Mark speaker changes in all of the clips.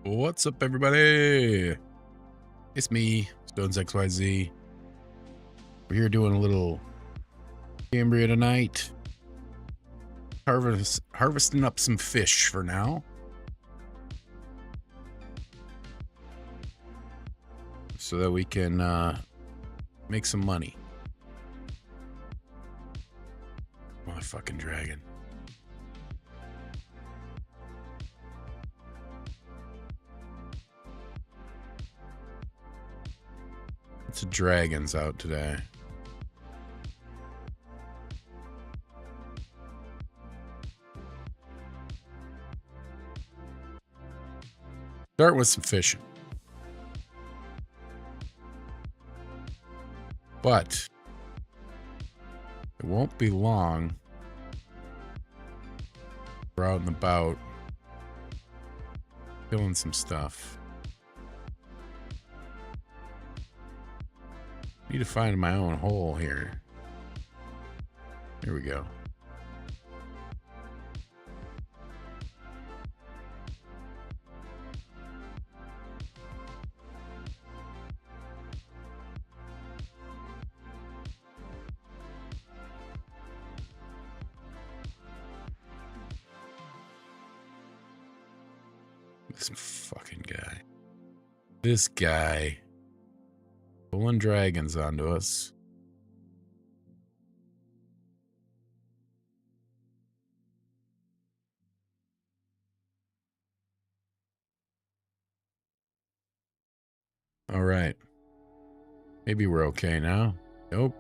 Speaker 1: What's up, everybody? It's me, Stones XYZ. We're here doing a little Cambria tonight. Harvesting up some fish for now. So that we can make some money. Motherfucking dragon. It's a dragons out today. Start with some fishing. But it won't be long. We're out and about killing some stuff. Need to find my own hole here. Here we go. This fucking guy. This guy. Pulling dragons onto us. All right. Maybe we're okay now. Nope.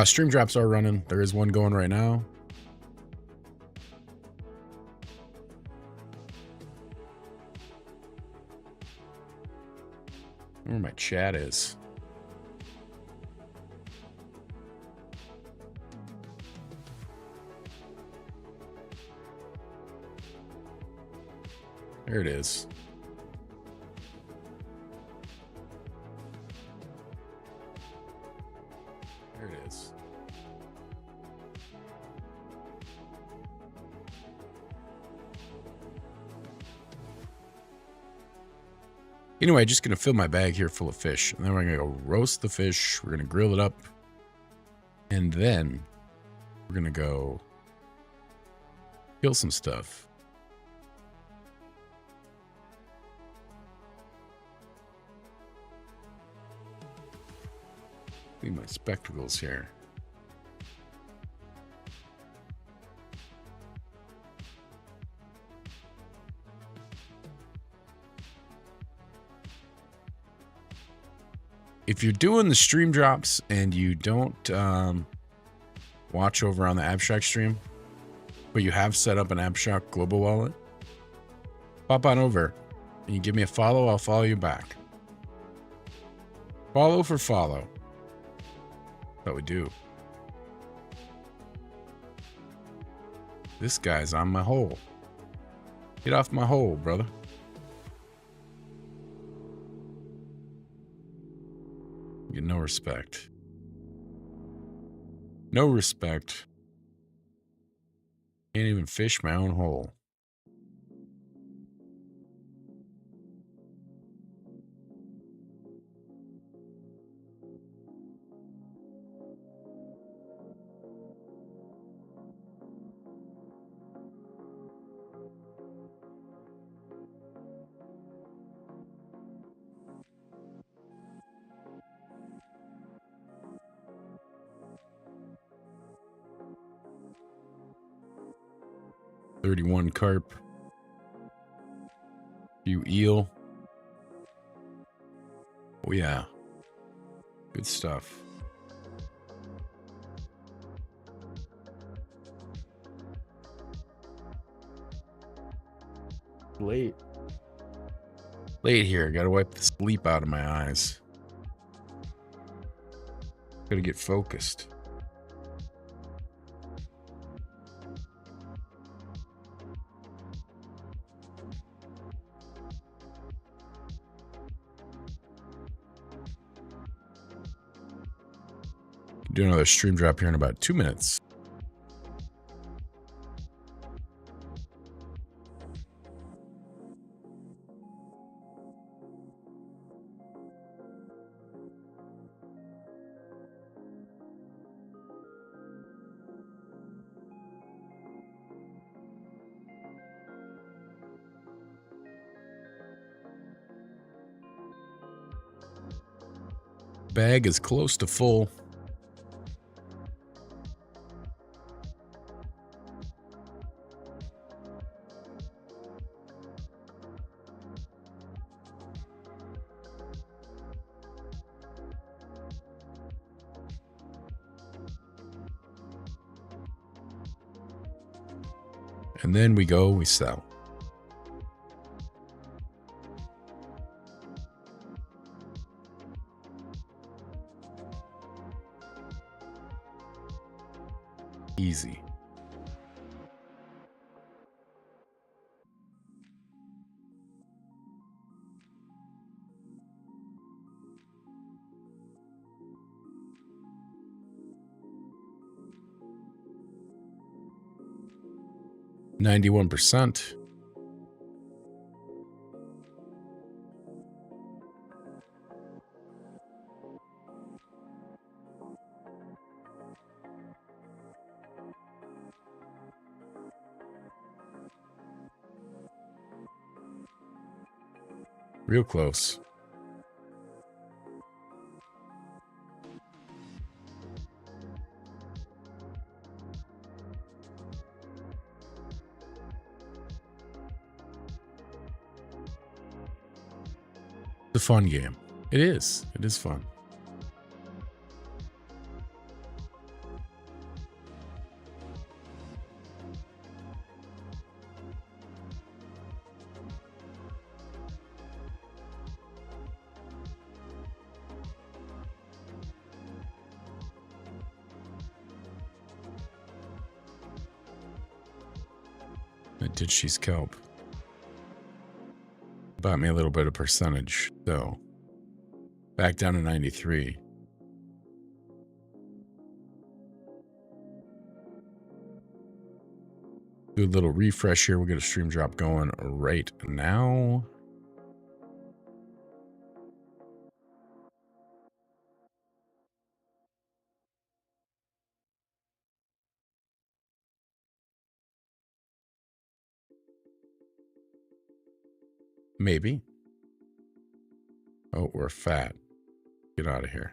Speaker 1: Stream drops are running. There is one going right now. Where my chat is. There it is. There it is. Anyway, just gonna fill my bag here full of fish, and then we're gonna go roast the fish. We're gonna grill it up, and then we're gonna go kill some stuff. Need my spectacles here. If you're doing the stream drops and you don't watch over on the Abstract stream, but you have set up an Abstract global wallet, pop on over and you give me a follow, I'll follow you back. Follow for follow. That we do. This guy's on my hole. Get off my hole, brother. Get no respect. No respect. Can't even fish my own hole. $31 carp. Few eel. Oh yeah. Good stuff. Late here. Gotta wipe the sleep out of my eyes. Gotta get focused. Do another stream drop here in about 2 minutes. Bag is close to full. And then we sell. Easy. $91%. Real close. It's a fun game. It is. It is fun. Did she scalp? Bought me a little bit of percentage, so back down to 93. Do a little refresh here. We'll get a stream drop going right now. Maybe. Oh, we're fat. Get out of here.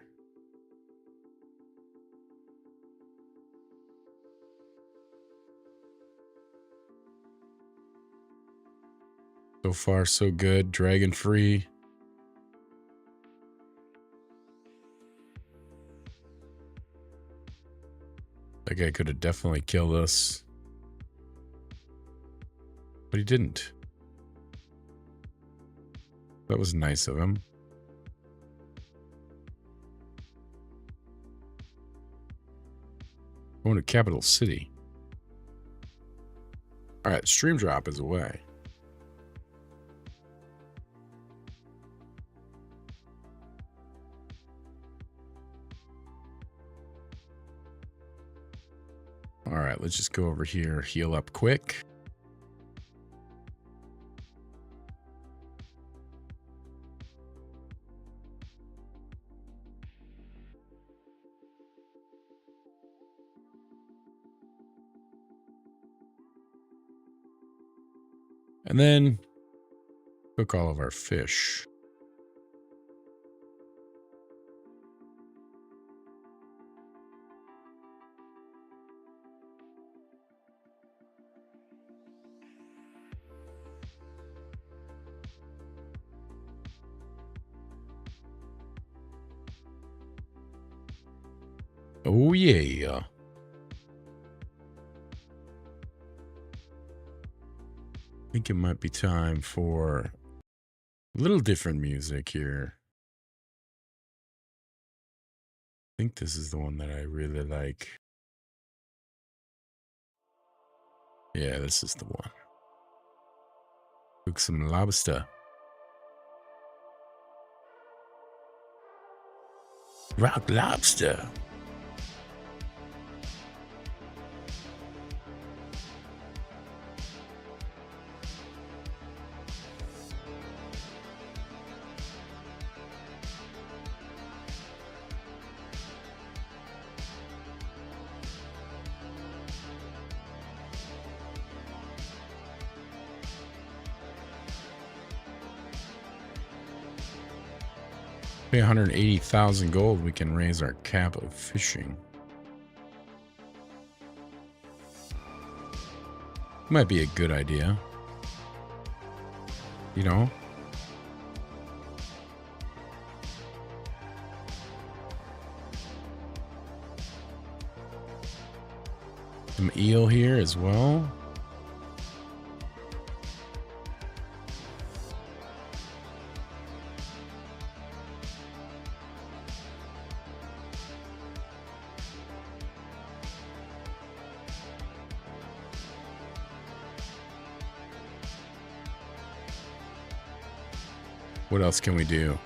Speaker 1: So far, so good. Dragon free. That guy could have definitely killed us. But he didn't. That was nice of him. Going to Capital City. All right, stream drop is away. All right, let's just go over here, heal up quick. And then cook all of our fish. Oh, yeah. I think it might be time for a little different music here. I think this is the one that I really like. Yeah, this is the one. Cook some lobster. Rock lobster. Pay 180,000 gold, we can raise our cap of fishing. Might be a good idea. You know? Some eel here as well. What else can we do?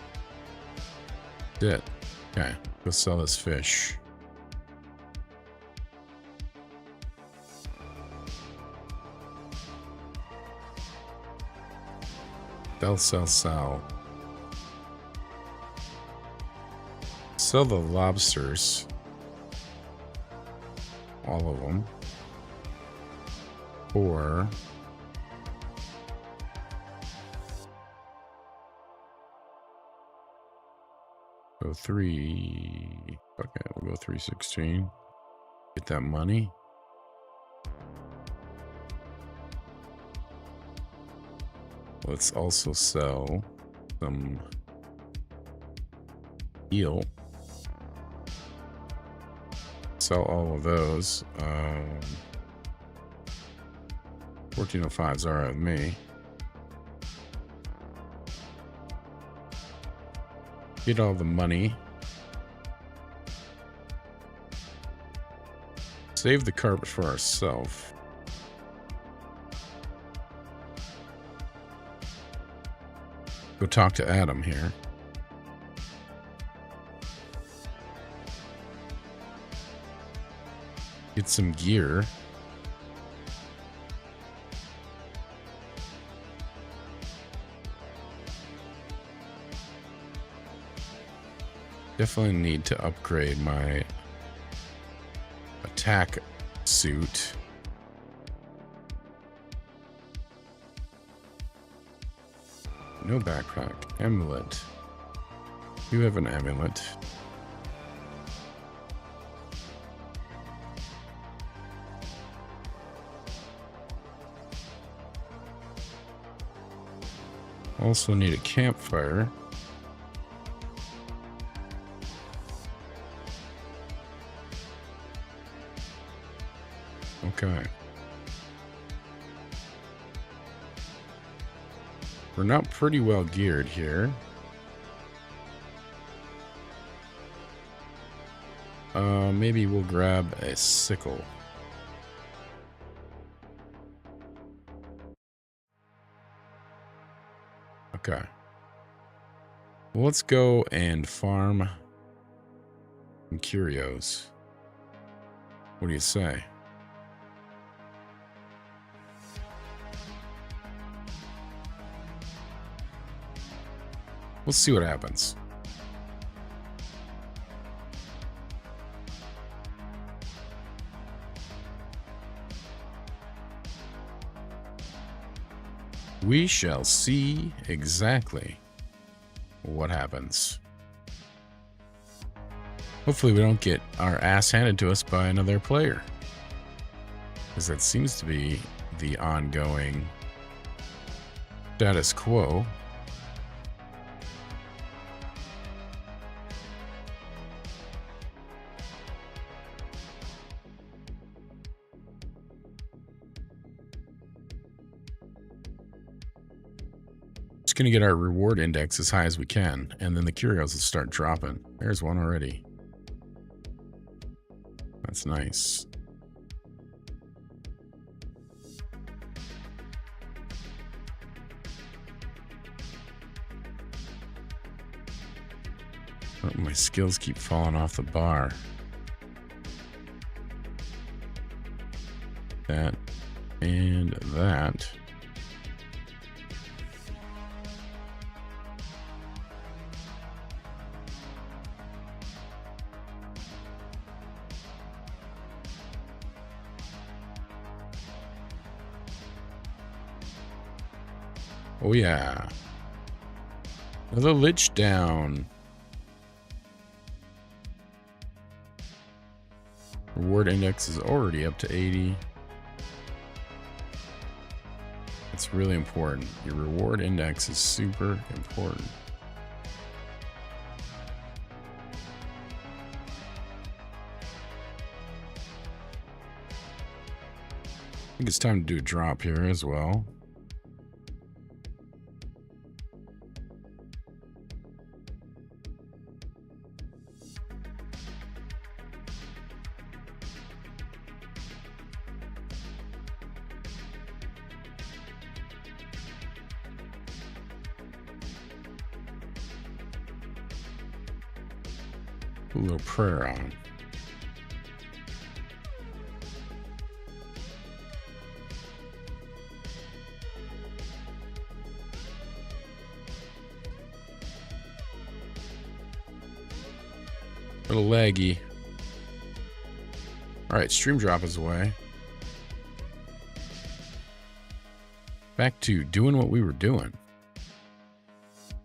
Speaker 1: That's it. Okay, go sell this fish. Sell. Sell the lobsters. All of them. Or... go 3... okay, we'll go 316. Get that money. Let's also sell some eel. Sell all of those. 1405 is alright with me. Get all the money. Save the carpet for ourselves. Go talk to Adam here. Get some gear. Definitely need to upgrade my attack suit. No backpack. Amulet. You have an amulet. Also need a campfire. Okay. We're not pretty well geared here. Maybe we'll grab a sickle. Okay. Well, let's go and farm some curios. What do you say? We'll see what happens. We shall see exactly what happens. Hopefully we don't get our ass handed to us by another player, because that seems to be the ongoing status quo. Just going to get our reward index as high as we can, and then the curios will start dropping. There's one already. That's nice. Oh, my skills keep falling off the bar. That and that. Oh yeah. Another lich down. Reward index is already up to 80. It's really important. Your reward index is super important. I think it's time to do a drop here as well. Put a little prayer on. A little laggy. Alright, stream drop is away. Back to doing what we were doing.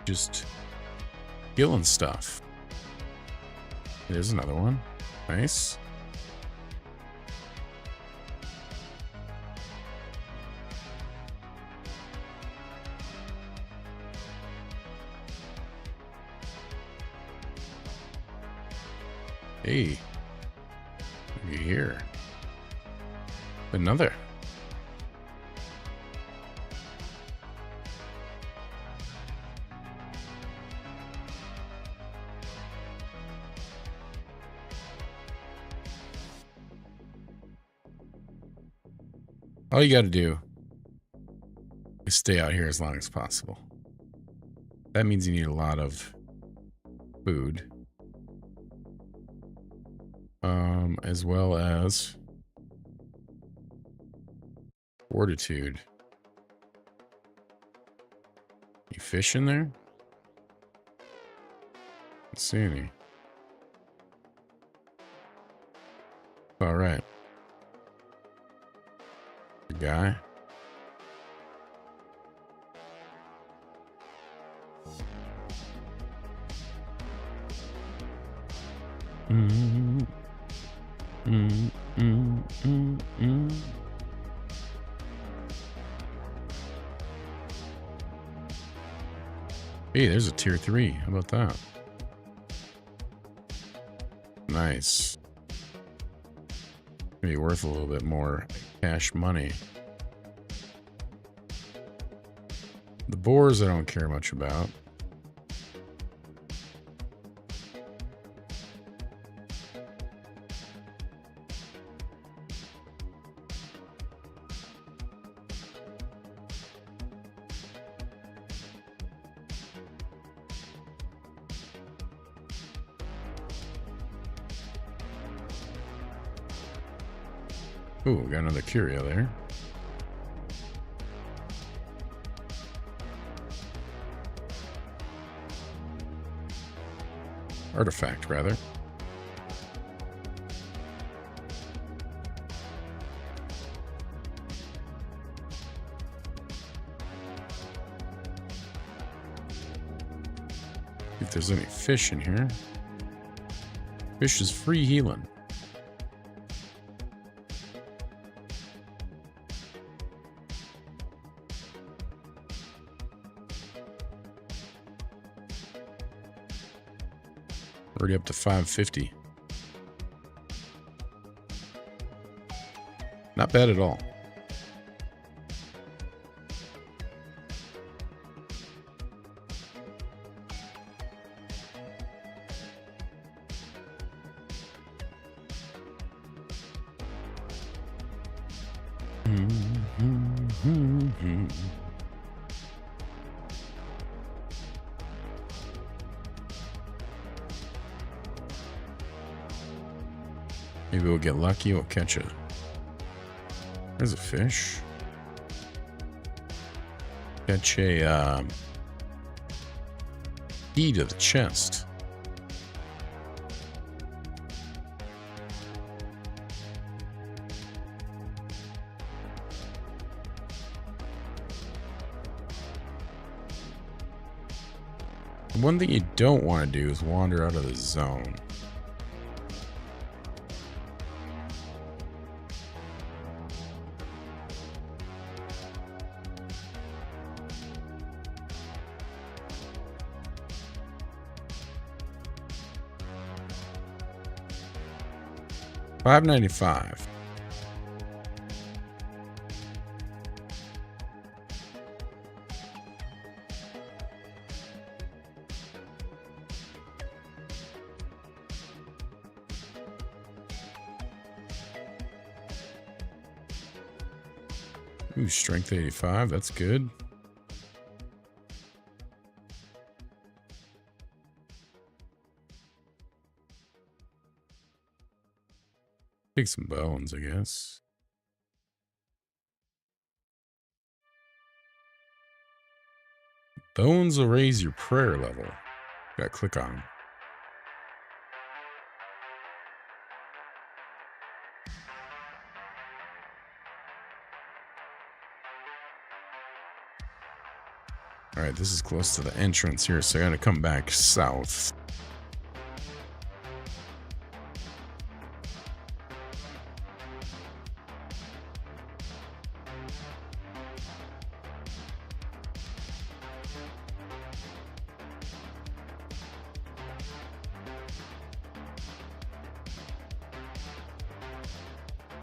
Speaker 1: Just killing stuff. There's another one. Nice. Hey. Look at here. Another. All you got to do is stay out here as long as possible. That means you need a lot of food. As well as fortitude. You fish in there? Let's see any. All right. Good guy. Hey, there's a tier 3. How about that? Nice. Maybe worth a little bit more cash money. The boars I don't care much about. Ooh, got another curio there. Artifact, rather. If there's any fish in here. Fish is free healing. Already up to 550. Not bad at all. Maybe we'll get lucky, we'll catch it. There's a fish. Catch a key to the chest. One thing you don't want to do is wander out of the zone. $5.95. Ooh, strength 85. That's good. Take some bones, I guess. Bones will raise your prayer level. Gotta click on them. All right, this is close to the entrance here, so I gotta come back south.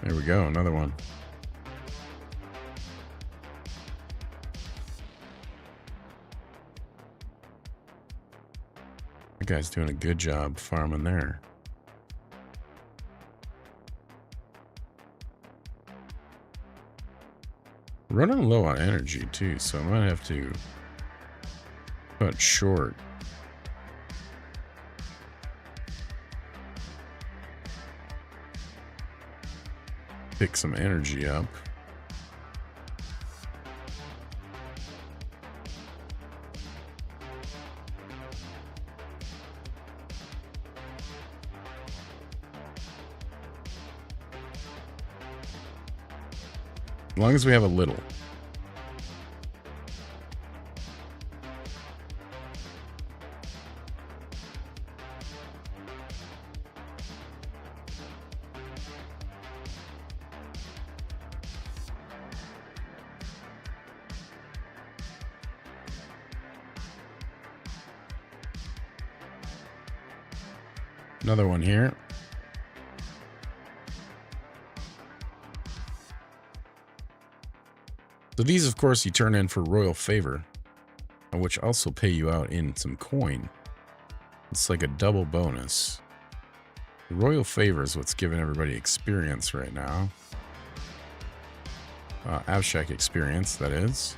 Speaker 1: There we go, another one. That guy's doing a good job farming there. Running low on energy too, so I might have to cut short. Pick some energy up. As long as we have a little. Another one here. So these, of course, you turn in for Royal Favor, which also pay you out in some coin. It's like a double bonus. Royal Favor is what's giving everybody experience right now. Abstract experience, that is.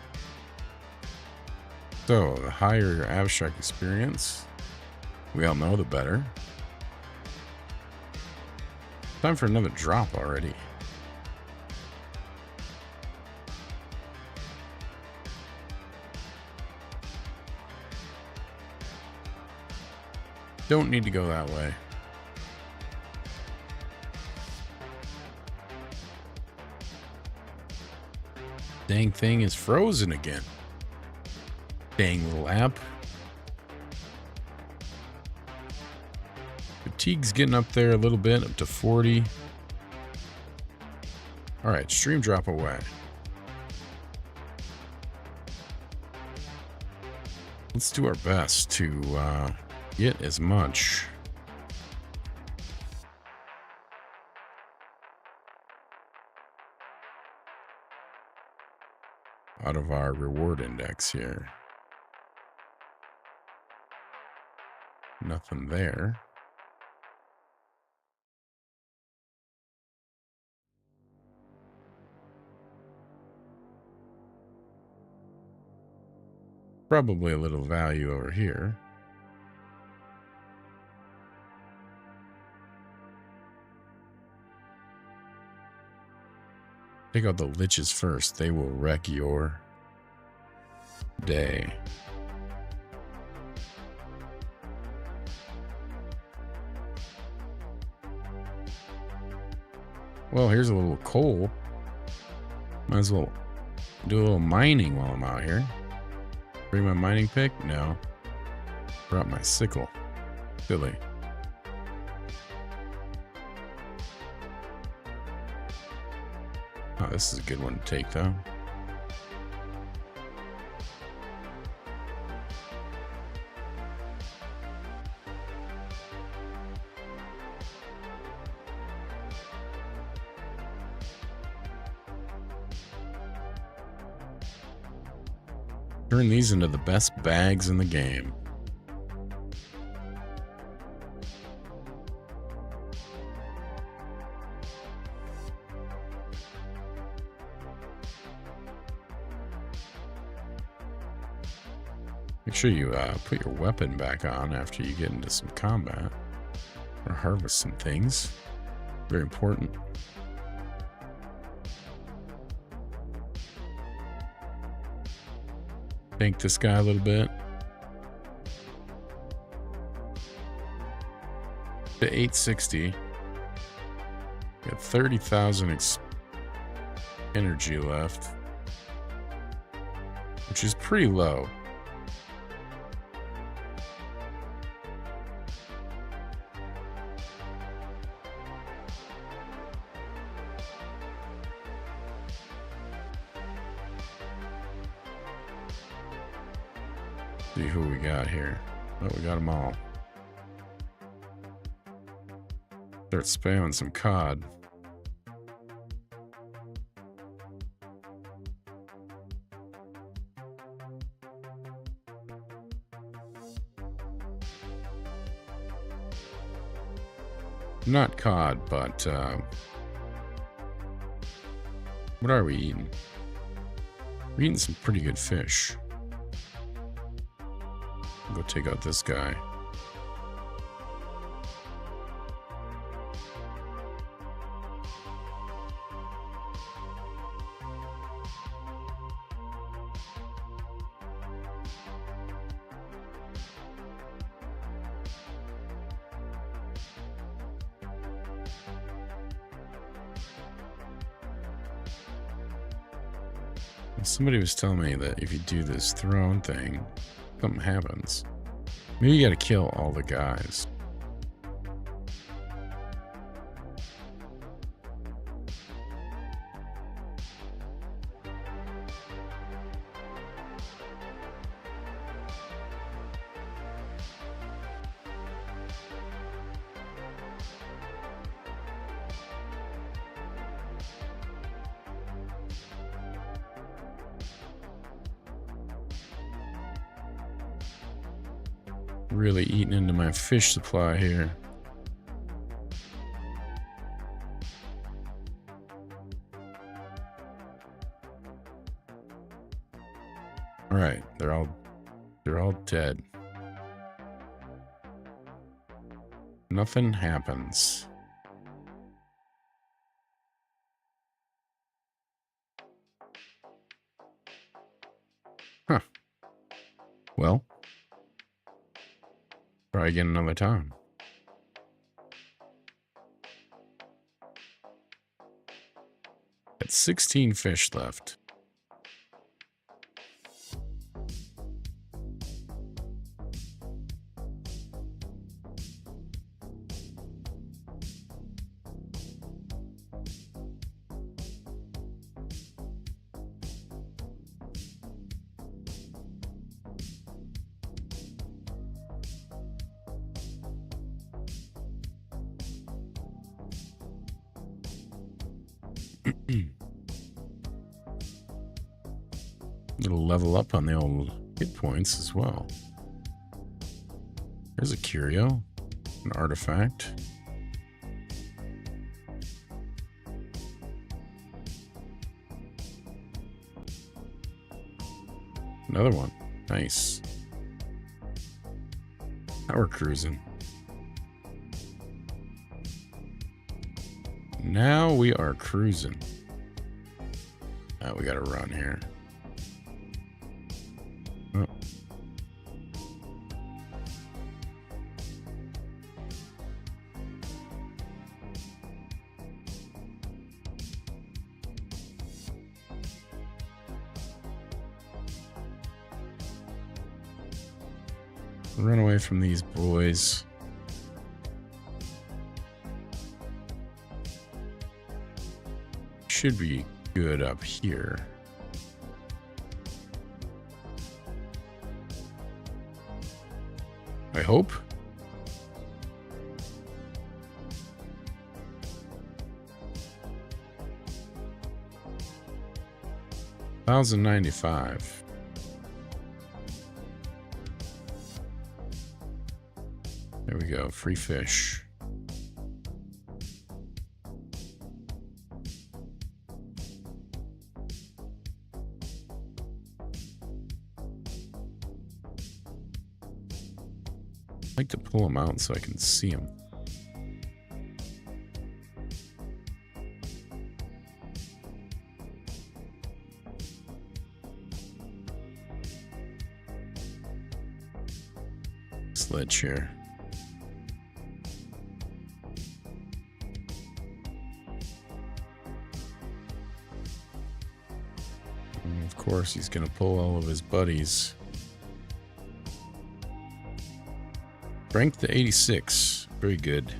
Speaker 1: So, the higher your abstract experience, we all know, the better. Time for another drop already. Don't need to go that way. Dang thing is frozen again. Dang little app. Fatigue's getting up there a little bit, up to 40. All right, stream drop away. Let's do our best to get as much out of our reward index here. Nothing there. Probably a little value over here. Take out the liches first. They will wreck your day. Well, here's a little coal. Might as well do a little mining while I'm out here. Bring my mining pick? No. Brought my sickle. Silly. Oh, this is a good one to take, though. Turn these into the best bags in the game. Make sure you put your weapon back on after you get into some combat. Or harvest some things. Very important. Tank this guy a little bit. To 860. Got 30,000 energy left. Which is pretty low. See who we got here. Oh, we got them all. Start spamming some COD. Not COD, but what are we eating? We're eating some pretty good fish. Go take out this guy. Somebody was telling me that if you do this throne thing, something happens. Maybe you gotta kill all the guys. Really eating into my fish supply here. All right, they're all dead. Nothing happens. Huh. Well, try again another time. Got 16 fish left. It'll level up on the old hit points as well. There's a curio, an artifact. Another one. Nice. Now we're cruising. Now we are cruising. Now we gotta run here. Oh. Run away from these boys. Should be good up here. I hope. $1,095. There we go. Free fish. I like to pull them out so I can see them. Sledge here. And of course, he's going to pull all of his buddies. Strength to 86. Very good.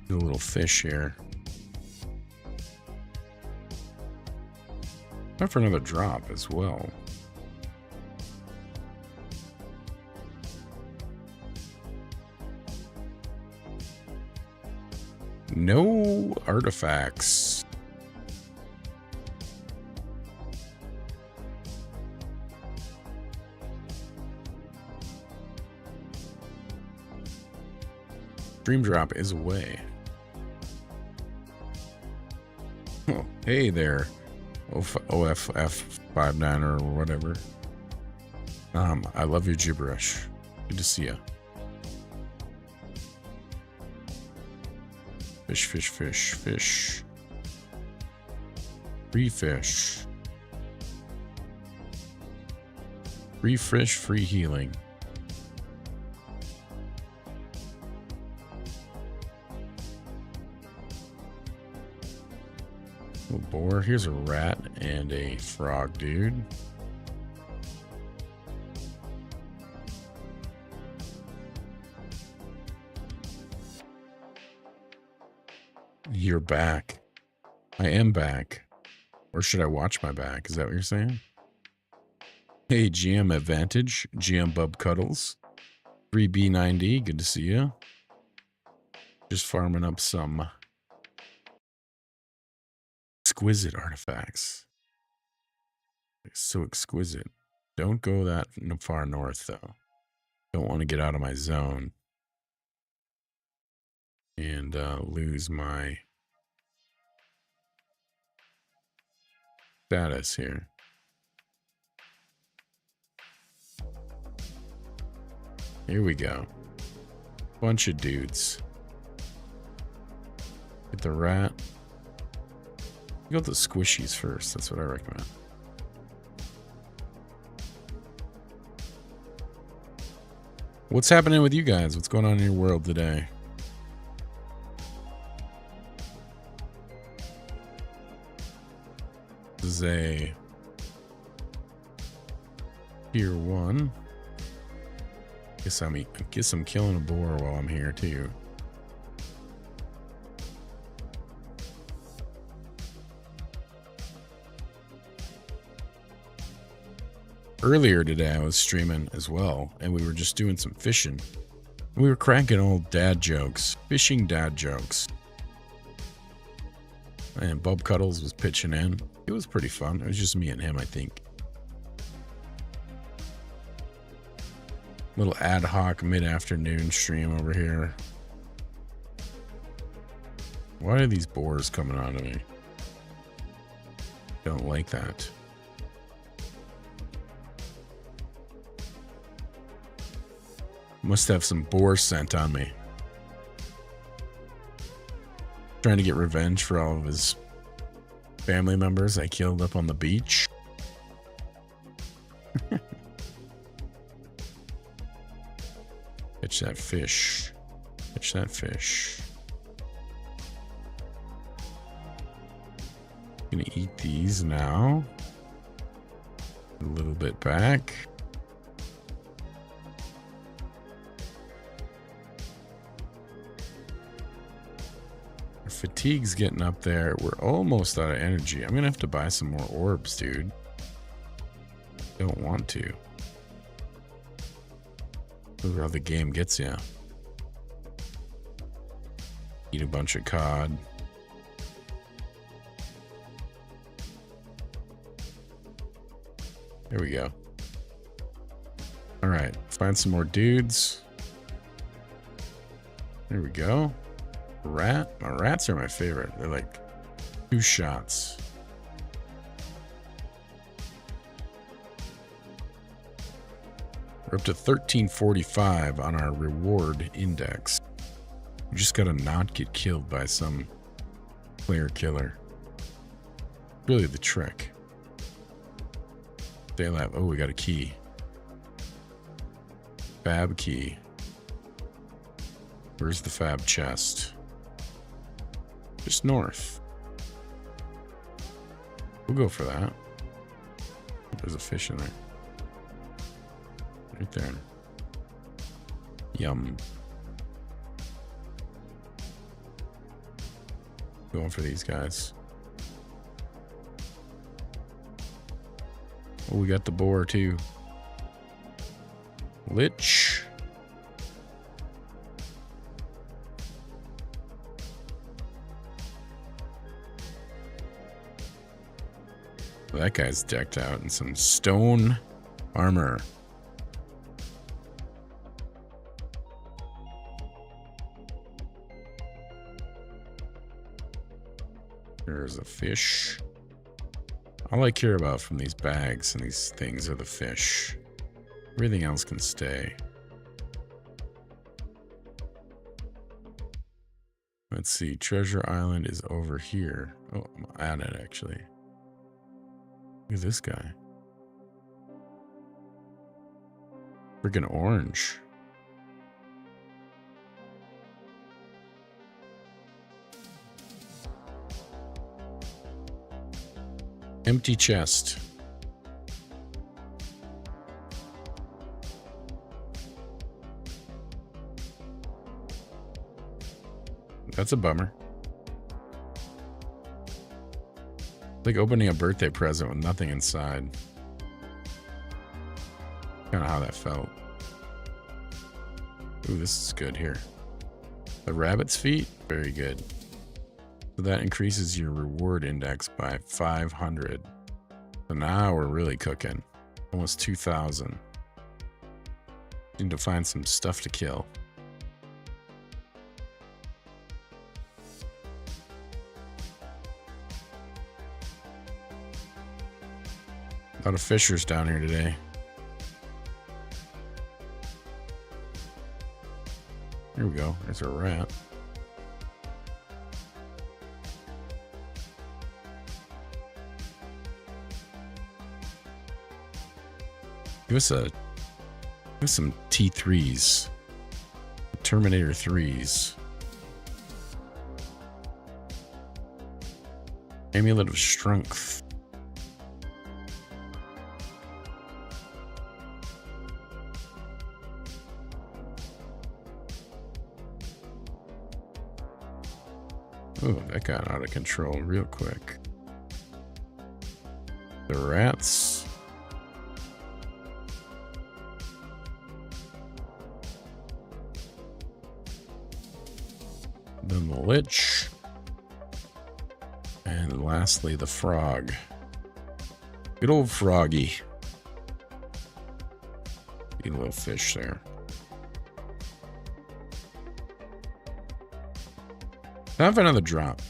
Speaker 1: Do a little fish here. Time for another drop as well. No artifacts. Dream drop is away. Oh, hey there. OFF59 or whatever. I love your gibberish. Good to see ya. Fish, fish, fish, fish. Free fish. Free fish, free healing. Oh, boar. Here's a rat and a frog, dude. You're back. I am back. Or should I watch my back? Is that what you're saying? Hey, GM Advantage. GM Bub Cuddles. 3B9D. Good to see you. Just farming up some exquisite artifacts. It's so exquisite. Don't go that far north, though. Don't want to get out of my zone and lose my status here. Here we go. Bunch of dudes. Get the rat. You got the squishies first. That's what I recommend. What's happening with you guys? What's going on in your world today? This is a tier 1. Guess I'm killing a boar while I'm here too. Earlier today I was streaming as well, and we were just doing some fishing. We were cracking old dad jokes, fishing dad jokes. And Bub Cuddles was pitching in. It was pretty fun. It was just me and him, I think. Little ad hoc mid-afternoon stream over here. Why are these boars coming on to me? Don't like that. Must have some boar scent on me. Trying to get revenge for all of his family members I killed up on the beach. Catch that fish. Catch that fish. Gonna eat these now. A little bit back. Our fatigue's getting up there. We're almost out of energy. I'm gonna have to buy some more orbs, dude. Don't want to. Look how the game gets you. Eat a bunch of cod. There we go. All right, Find some more dudes. There we go. Rat. My rats are my favorite. They're like 2 shots. We're up to 1345 on our reward index. We just gotta not get killed by some player killer. Really the trick. Daylight. Oh, we got a key. Fab key. Where's the fab chest? Just north. We'll go for that. There's a fish in there. Right there. Yum. Going for these guys. Oh, we got the boar too. Lich. That guy's decked out in some stone armor. There's a fish. All I care about from these bags and these things are the fish. Everything else can stay. Let's see. Treasure Island is over here. Oh, I'm at it actually. Look at this guy. Freaking orange. Empty chest. That's a bummer. Like opening a birthday present with nothing inside. Kind of how that felt. Ooh, this is good here. The rabbit's feet, very good. So that increases your reward index by 500. So now we're really cooking. Almost 2,000. Need to find some stuff to kill. A lot of fishers down here today. Here we go. There's a rat. Give us some T3s. Terminator 3s. Amulet of Strength. Oh, that got out of control real quick. The rats. Then the lich. And lastly, the frog. Good old froggy. Eat a little fish there. Time for another drop.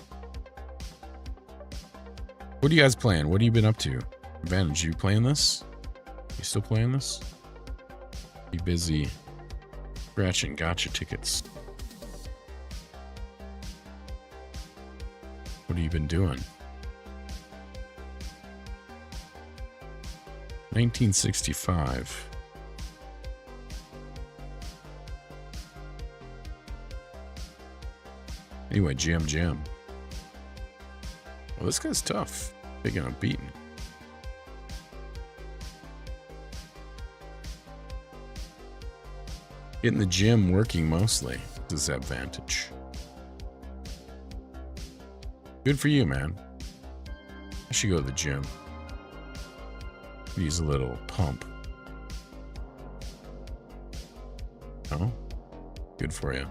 Speaker 1: What are you guys playing? What have you been up to? Advantage, you playing this? You still playing this? Be busy scratching gotcha tickets. What have you been doing? 1965. Anyway, Jam. Well, this guy's tough. Taking a beating. Getting the gym working mostly. This is advantage. Good for you, man. I should go to the gym. Use a little pump. Oh? Good for you.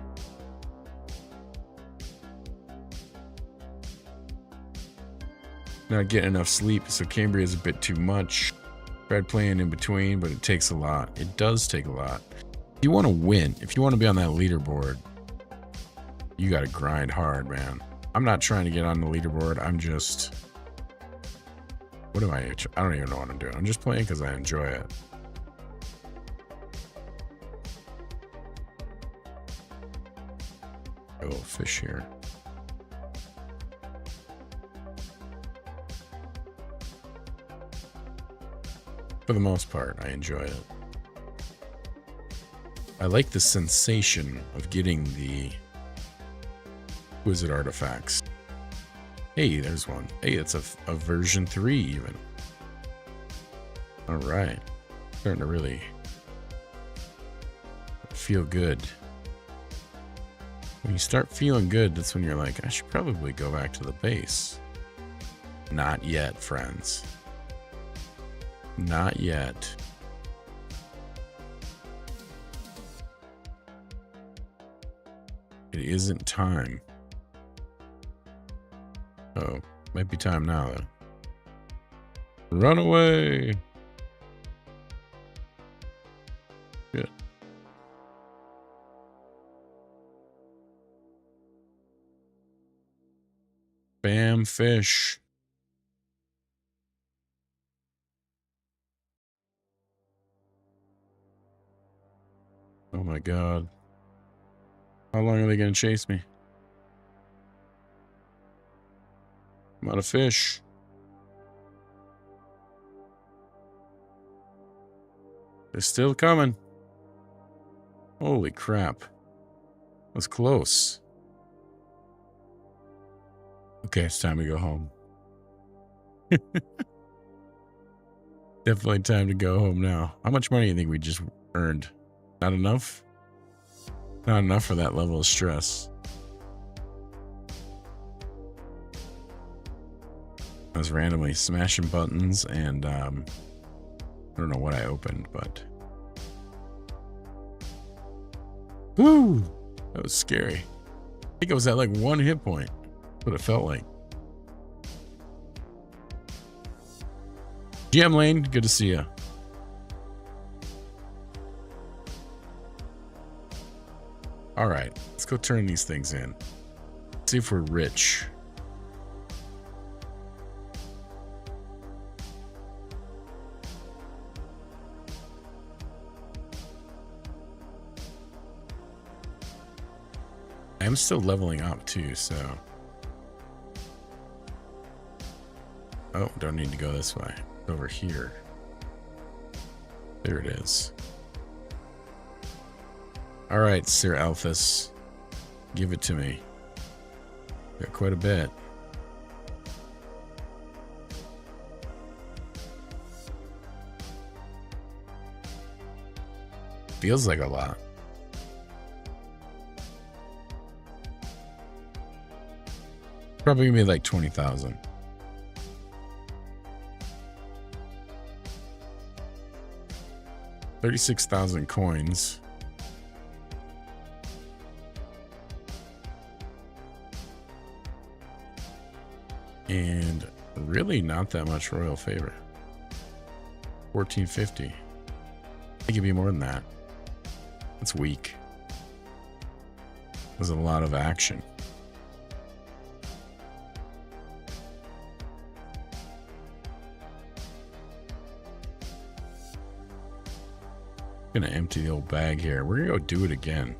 Speaker 1: Not getting enough sleep, so Cambria is a bit too much. Tried playing in between, but it takes a lot. It does take a lot. If you want to win, if you want to be on that leaderboard, you got to grind hard, man. I'm not trying to get on the leaderboard. I'm just... What am I don't even know what I'm doing. I'm just playing because I enjoy it. A little fish here. For the most part, I enjoy it. I like the sensation of getting the exquisite artifacts. Hey, there's one. Hey, it's a version 3 even. All right. Starting to really feel good. When you start feeling good, that's when you're like, I should probably go back to the base. Not yet, friends. Not yet. It isn't time. Oh, might be time now, though. Run away! Good. Bam, fish. Oh my god. How long are they going to chase me? I'm out of fish. They're still coming. Holy crap. That was close. Okay, it's time to go home. Definitely time to go home now. How much money do you think we just earned? Not enough? Not enough for that level of stress. I was randomly smashing buttons and I don't know what I opened, but woo! That was scary. I think I was at like 1 hit point. That's what it felt like. GM Lane, good to see you. All right, let's go turn these things in. See if we're rich. I'm still leveling up too, so. Oh, don't need to go this way. Over here. There it is. All right, Sir Alphys. Give it to me. Got quite a bit. Feels like a lot. Probably gonna be like 20,000. $36,000 coins. And really not that much royal favor. 1450. I think it'd be more than that. That's weak. There's a lot of action. I'm gonna empty the old bag here. We're gonna go do it again.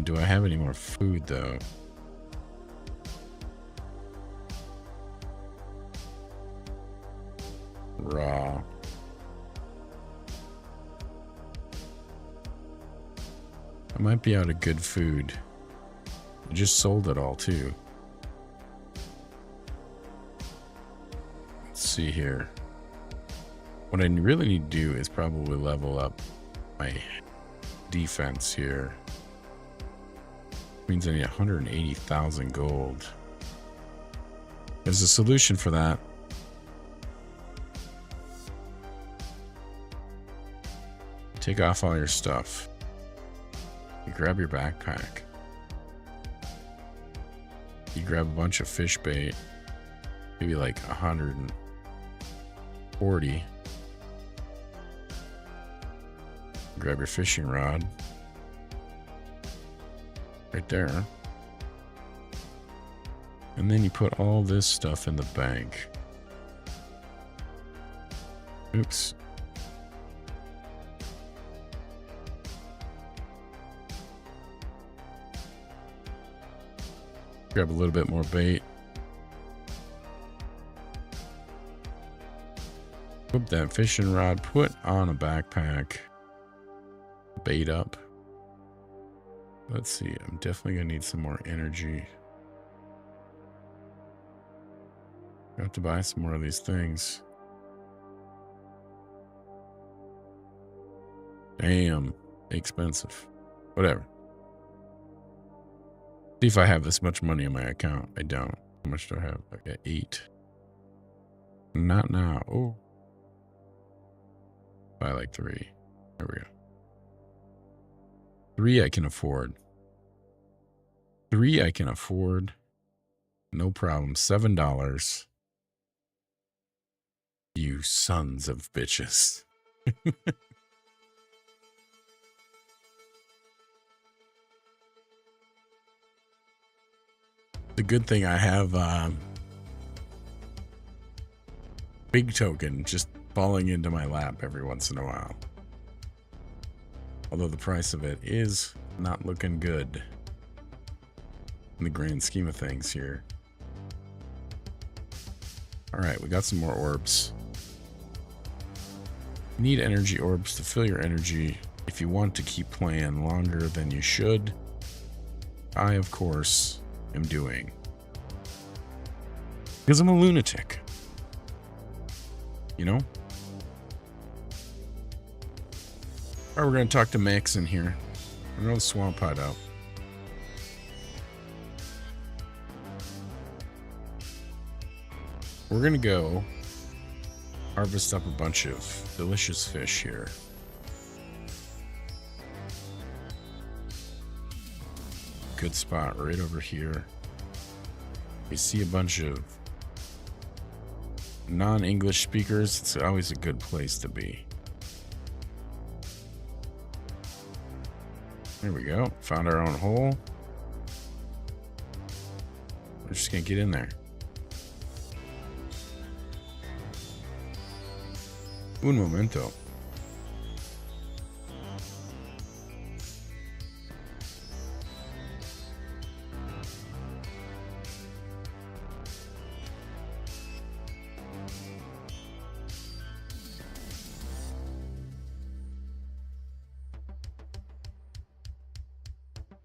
Speaker 1: Do I have any more food though? Raw. I might be out of good food. I just sold it all too. Let's see here. What I really need to do is probably level up my defense here. Means I need 180,000 gold. There's a solution for that. Take off all your stuff. You grab your backpack. You grab a bunch of fish bait. Maybe like 100 and 40. Grab your fishing rod. Right there. And then you put all this stuff in the bank. Oops. Grab a little bit more bait. Put that fishing rod, put on a backpack. Bait up. Let's see, I'm definitely gonna need some more energy. I have to buy some more of these things. Damn, expensive. Whatever. See if I have this much money in my account. I don't. How much do I have? I got 8. Not now. Oh. Buy like 3. There we go. 3 I can afford. 3 I can afford. No problem. $7. You sons of bitches. The good thing I have big token just falling into my lap every once in a while. Although the price of it is not looking good in the grand scheme of things here. Alright, we got some more orbs. You need energy orbs to fill your energy if you want to keep playing longer than you should. I, of course, am doing. Because I'm a lunatic. You know? Alright, we're going to talk to Max in here. We're going to swamp hide out. We're going to go harvest up a bunch of delicious fish here. Good spot right over here. We see a bunch of non-English speakers. It's always a good place to be. There we go. Found our own hole. We're just gonna get in there. Un momento.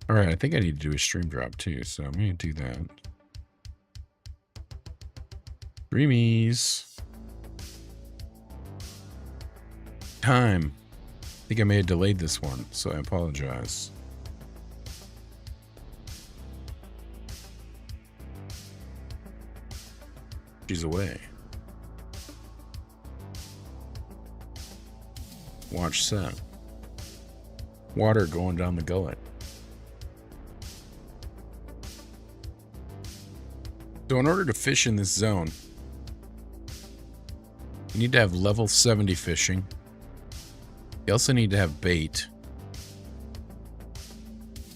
Speaker 1: All right, I think I need to do a stream drop too, so I'm going to do that. Streamies. Time. I think I may have delayed this one, so I apologize. She's away. Watch set. Water going down the gullet. So in order to fish in this zone, you need to have level 70 fishing. You also need to have bait.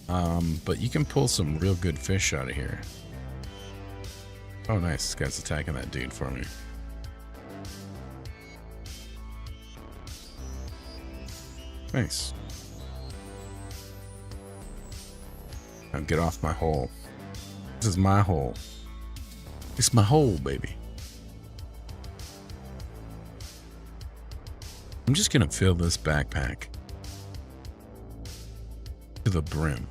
Speaker 1: But you can pull some real good fish out of here. Oh, nice. This guy's attacking that dude for me. Nice. Now get off my hole. This is my hole. It's my hole, baby. I'm just gonna fill this backpack to the brim.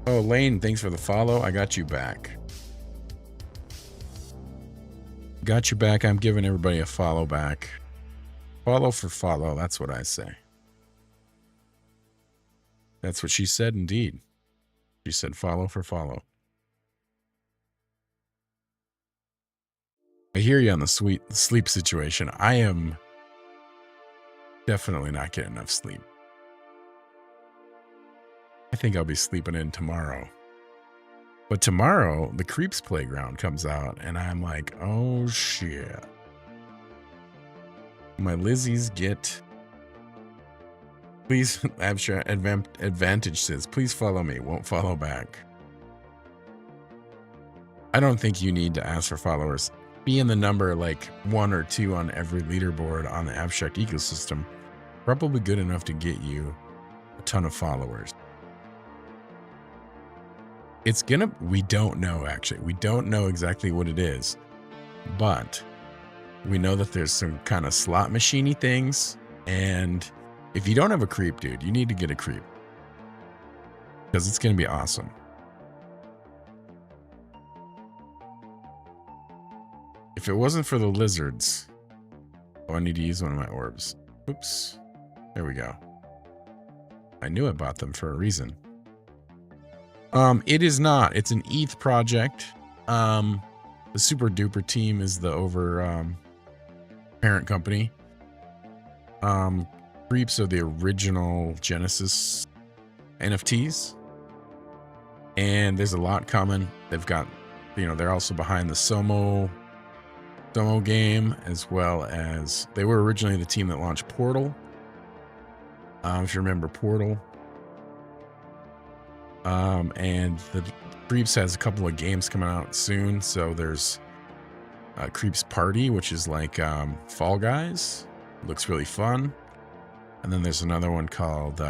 Speaker 1: Oh, Lane, thanks for the follow. I got you back. Got you back. I'm giving everybody a follow back. Follow for follow. That's what I say. That's what she said, indeed. She said follow for follow. I hear you on the sleep situation. I am definitely not getting enough sleep. I think I'll be sleeping in tomorrow. But tomorrow, the Creeps Playground comes out, and I'm like, oh shit. My Lizzies get... Please, Abstract Advantage says, please follow me. Won't follow back. I don't think you need to ask for followers. Be in the number like 1 or 2 on every leaderboard on the Abstract ecosystem. Probably good enough to get you a ton of followers. It's gonna... We don't know, actually. We don't know exactly what it is. But we know that there's some kind of slot machine-y things. And if you don't have a creep, dude, you need to get a creep. Because it's going to be awesome. If it wasn't for the lizards... Oh, I need to use one of my orbs. Oops. There we go. I knew I bought them for a reason. It is not. It's an ETH project. The Super Duper team is the parent company. Creeps are the original Genesis NFTs. And there's a lot coming. They've got, they're also behind the Somo game, as well as they were originally the team that launched Portal. If you remember Portal. And the Creeps has a couple of games coming out soon. So there's Creeps Party, which is like Fall Guys. Looks really fun. And then there's another one called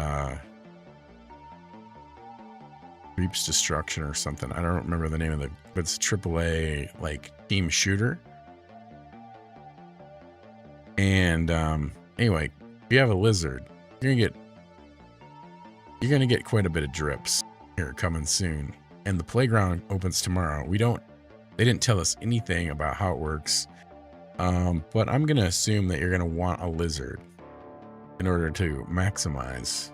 Speaker 1: Creeps Destruction or something. I don't remember the name of but it's a AAA like team shooter. And anyway, if you have a lizard, you're gonna get quite a bit of drips here coming soon. And the playground opens tomorrow. They didn't tell us anything about how it works. But I'm gonna assume that you're gonna want a lizard in order to maximize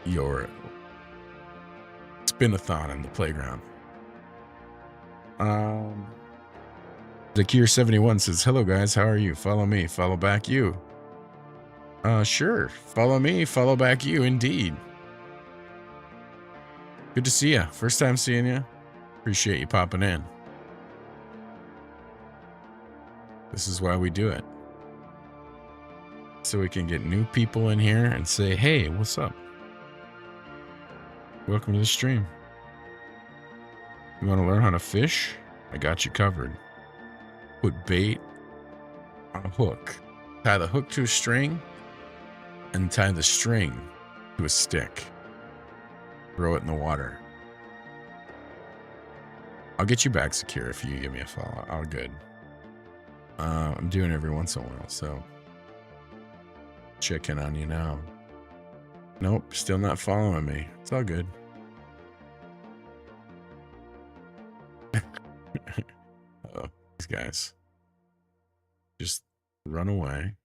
Speaker 1: your spin-a-thon in the playground. Zakir71 says, hello guys, how are you? Follow me, follow back you. Sure. Follow me, follow back you, indeed. Good to see you. First time seeing you. Appreciate you popping in. This is why we do it. So we can get new people in here and say, hey, what's up? Welcome to the stream. You want to learn how to fish? I got you covered. Put bait on a hook. Tie the hook to a string and tie the string to a stick. Throw it in the water. I'll get you back secure if you give me a follow. All good. I'm doing it every once in a while, so checking on you now. Nope, still not following me. It's all good. Oh, these guys just run away.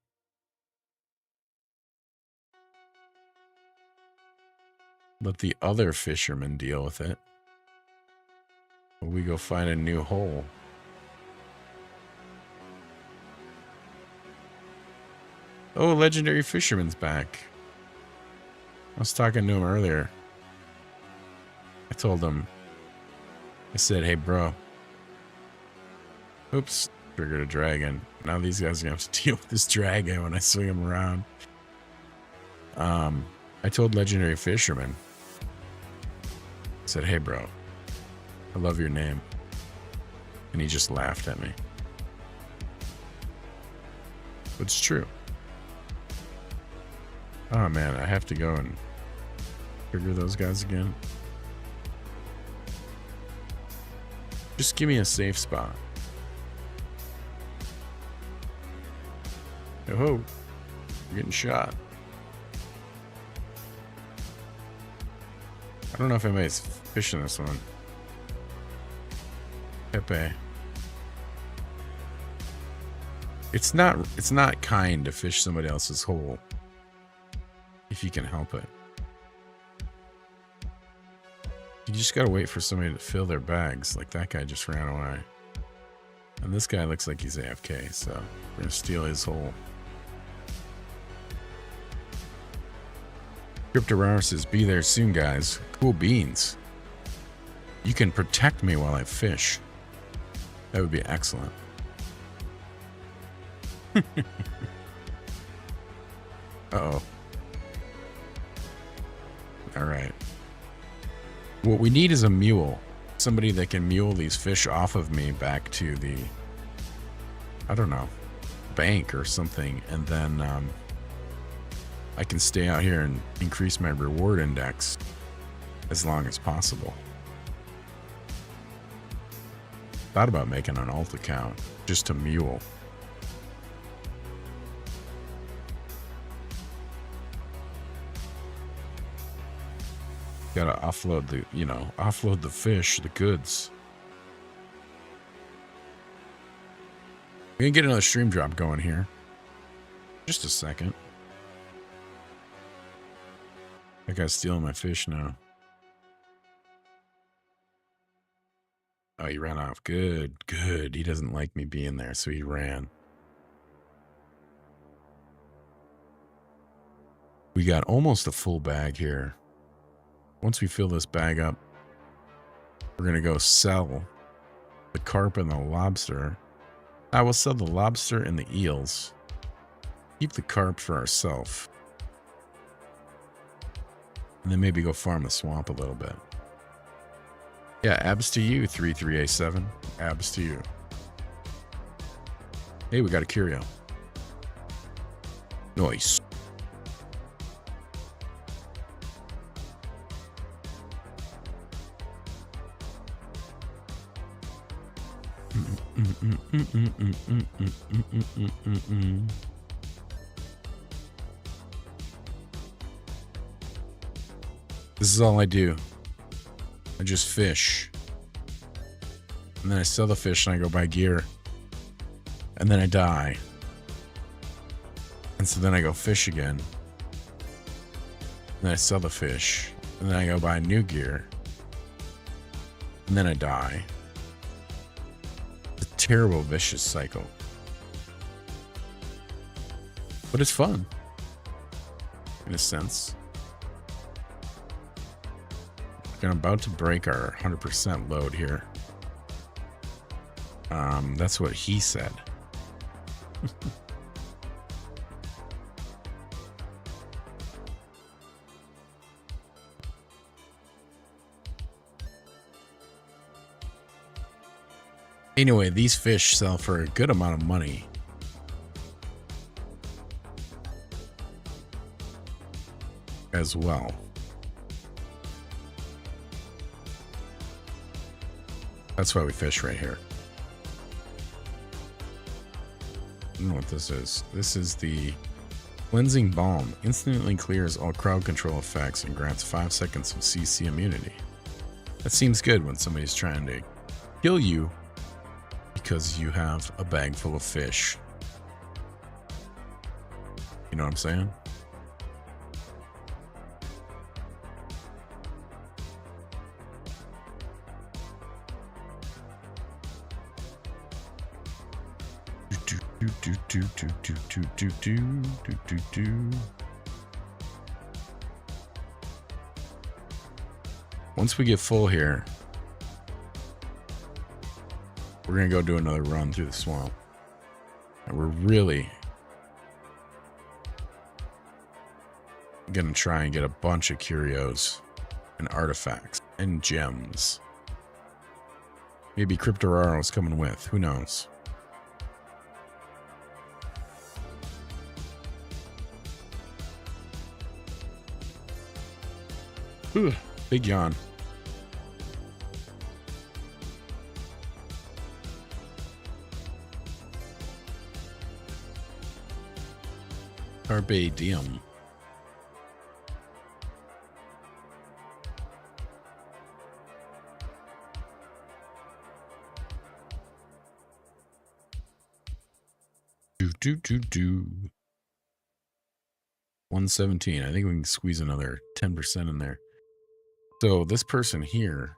Speaker 1: Let the other fishermen deal with it. We go find a new hole. Oh, Legendary Fisherman's back. I was talking to him earlier. I told him, I said, hey, bro. Oops, triggered a dragon. Now these guys are going to have to deal with this dragon when I swing him around. I told Legendary Fisherman, I said, hey, bro, I love your name. And he just laughed at me. But it's true. Oh, man, I have to go and trigger those guys again. Just give me a safe spot. Oh, you're getting shot. I don't know if anybody's fishing this one. Pepe. It's not kind to fish somebody else's hole if you can help it. You just gotta wait for somebody to fill their bags. Like that guy just ran away. And this guy looks like he's AFK, so we're gonna steal his hole. Cryptorar says, be there soon, guys. Cool beans. You can protect me while I fish. That would be excellent. Uh-oh. All right. What we need is a mule. Somebody that can mule these fish off of me back to the, I don't know, bank or something. And then I can stay out here and increase my reward index as long as possible. Thought about making an alt account just to mule. Gotta offload the, offload the fish, the goods. We're gonna get another stream drop going here. Just a second. That guy's stealing my fish now. Oh, he ran off. Good, good. He doesn't like me being there, so he ran. We got almost a full bag here. Once we fill this bag up, we're going to go sell the carp and the lobster. I will sell the lobster and the eels. Keep the carp for ourselves. And then maybe go farm the swamp a little bit. Yeah, abs to you, 33A7. Abs to you. Hey, we got a curio. Nice. This is all I do. I just fish. And then I sell the fish and I go buy gear. And then I die. And so then I go fish again. And then I sell the fish. And then I go buy new gear. And then I die. It's a terrible, vicious cycle. But it's fun. In a sense. I'm about to break our 100% load here. That's what he said. Anyway, these fish sell for a good amount of money. As well. That's why we fish right here. I don't know what this is. This is the Cleansing Balm. Instantly clears all crowd control effects and grants 5 seconds of CC immunity. That seems good when somebody's trying to kill you because you have a bag full of fish. You know what I'm saying? Once we get full here, we're gonna go do another run through the swamp. And we're really gonna try and get a bunch of curios and artifacts and gems. Maybe Cryptoraro's coming with, who knows? Ooh, big yawn. Carpe diem. Do. 117. I think we can squeeze another 10% in there. So this person here,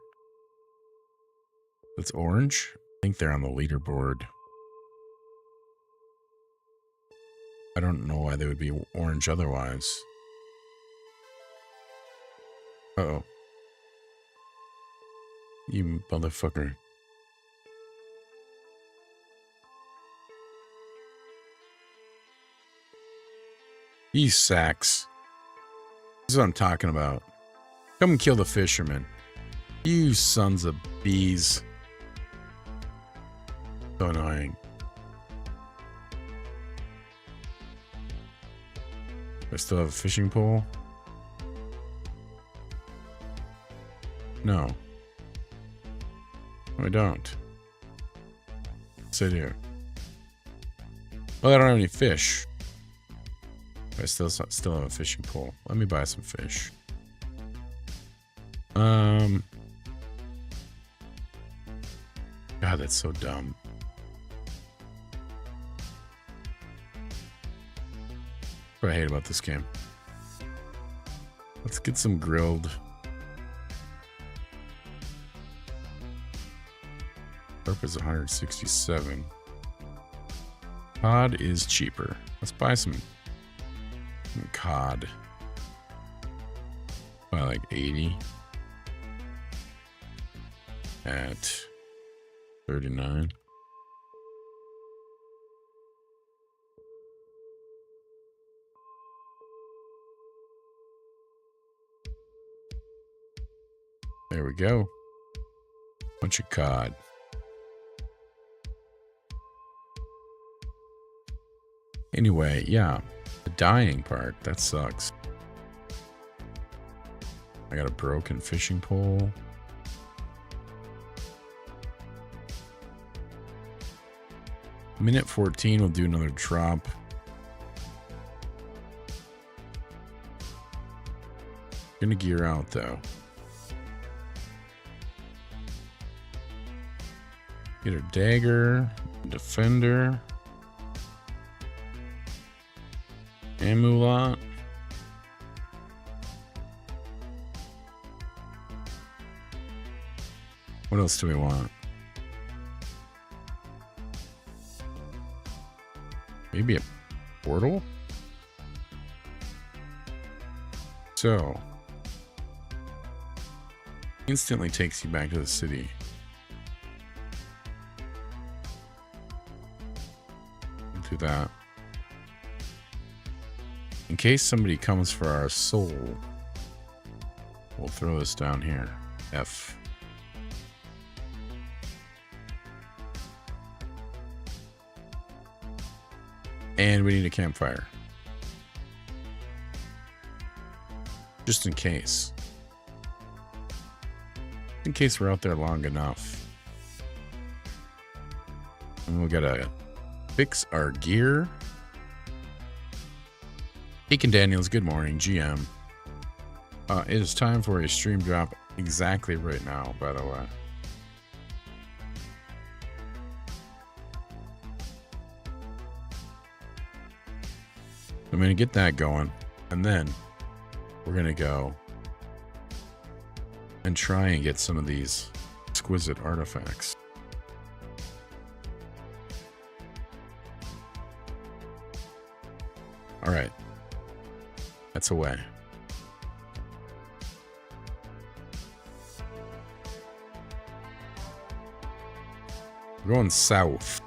Speaker 1: that's orange, I think they're on the leaderboard. I don't know why they would be orange otherwise. Uh-oh. You motherfucker. You sacks. This is what I'm talking about. Come and kill the fishermen. You sons of bees. So annoying. I still have a fishing pole? No. No, I don't. Yes, I do. Well, I don't have any fish. I still have a fishing pole. Let me buy some fish. God, that's so dumb. What I hate about this game. Let's get some grilled. Carp is 167. Cod is cheaper. Let's buy some cod. By like 80. At 39. There we go. Bunch of cod. Anyway, yeah. The dying part, that sucks. I got a broken fishing pole. Minute 14, we'll do another drop. Gonna gear out though. Get a dagger, defender, amulet. What else do we want? Maybe a portal? So, instantly takes you back to the city. Do that. In case somebody comes for our soul, we'll throw this down here. F. And we need a campfire. Just in case. In case we're out there long enough. And we'll gotta fix our gear. Deacon Daniels, good morning, GM. It is time for a stream drop exactly right now, by the way. I'm going to get that going, and then we're going to go and try and get some of these exquisite artifacts. All right. That's away. We're going south.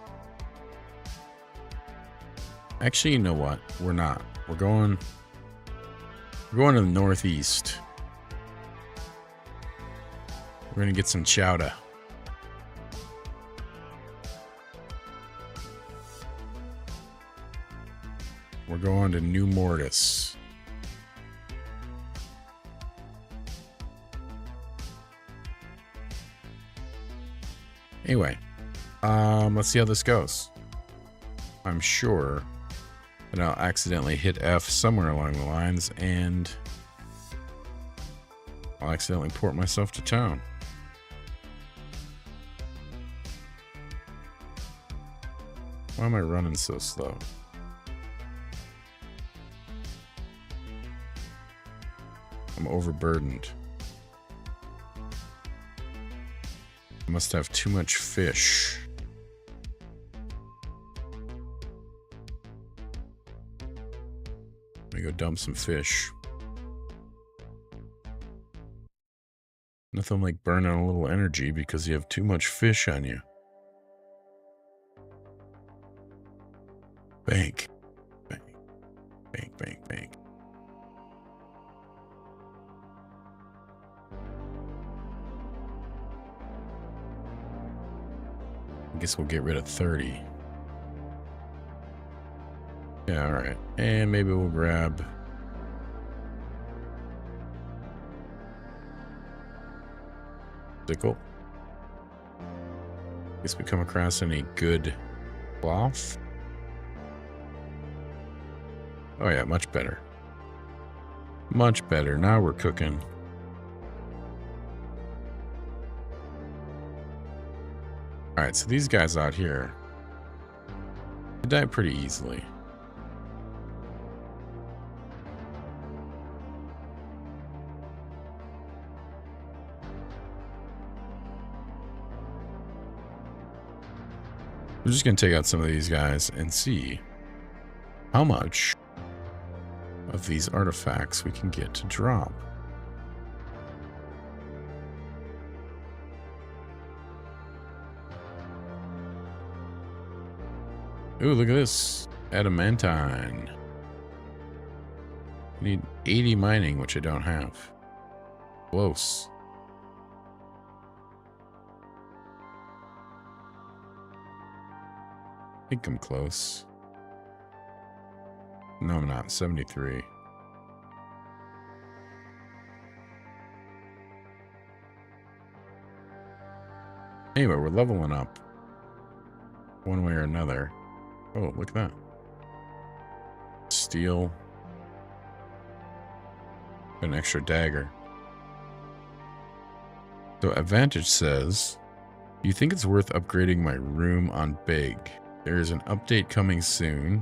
Speaker 1: Actually, you know what? We're not. We're going to the northeast. We're going to get some chowder. We're going to New Mortis. Anyway, let's see how this goes. I'm sure that I'll accidentally hit F somewhere along the lines, and I'll accidentally port myself to town. Why am I running so slow? I'm overburdened. I must have too much fish. Let me go dump some fish. Nothing like burning a little energy because you have too much fish on you. Bank. Bank. Bank, bank, bank. I guess we'll get rid of 30. Yeah, alright. And maybe we'll grab... sickle. Guess we come across any good cloth. Oh yeah, much better. Much better. Now we're cooking. Alright, so these guys out here, they die pretty easily. I'm just going to take out some of these guys and see how much of these artifacts we can get to drop. Ooh, look at this. Adamantine. I need 80 mining, which I don't have. Close. I think I'm close. No, I'm not. 73. Anyway, we're leveling up. One way or another. Oh, look at that. Steel. An extra dagger. So Advantage says, do you think it's worth upgrading my room on Big? There is an update coming soon,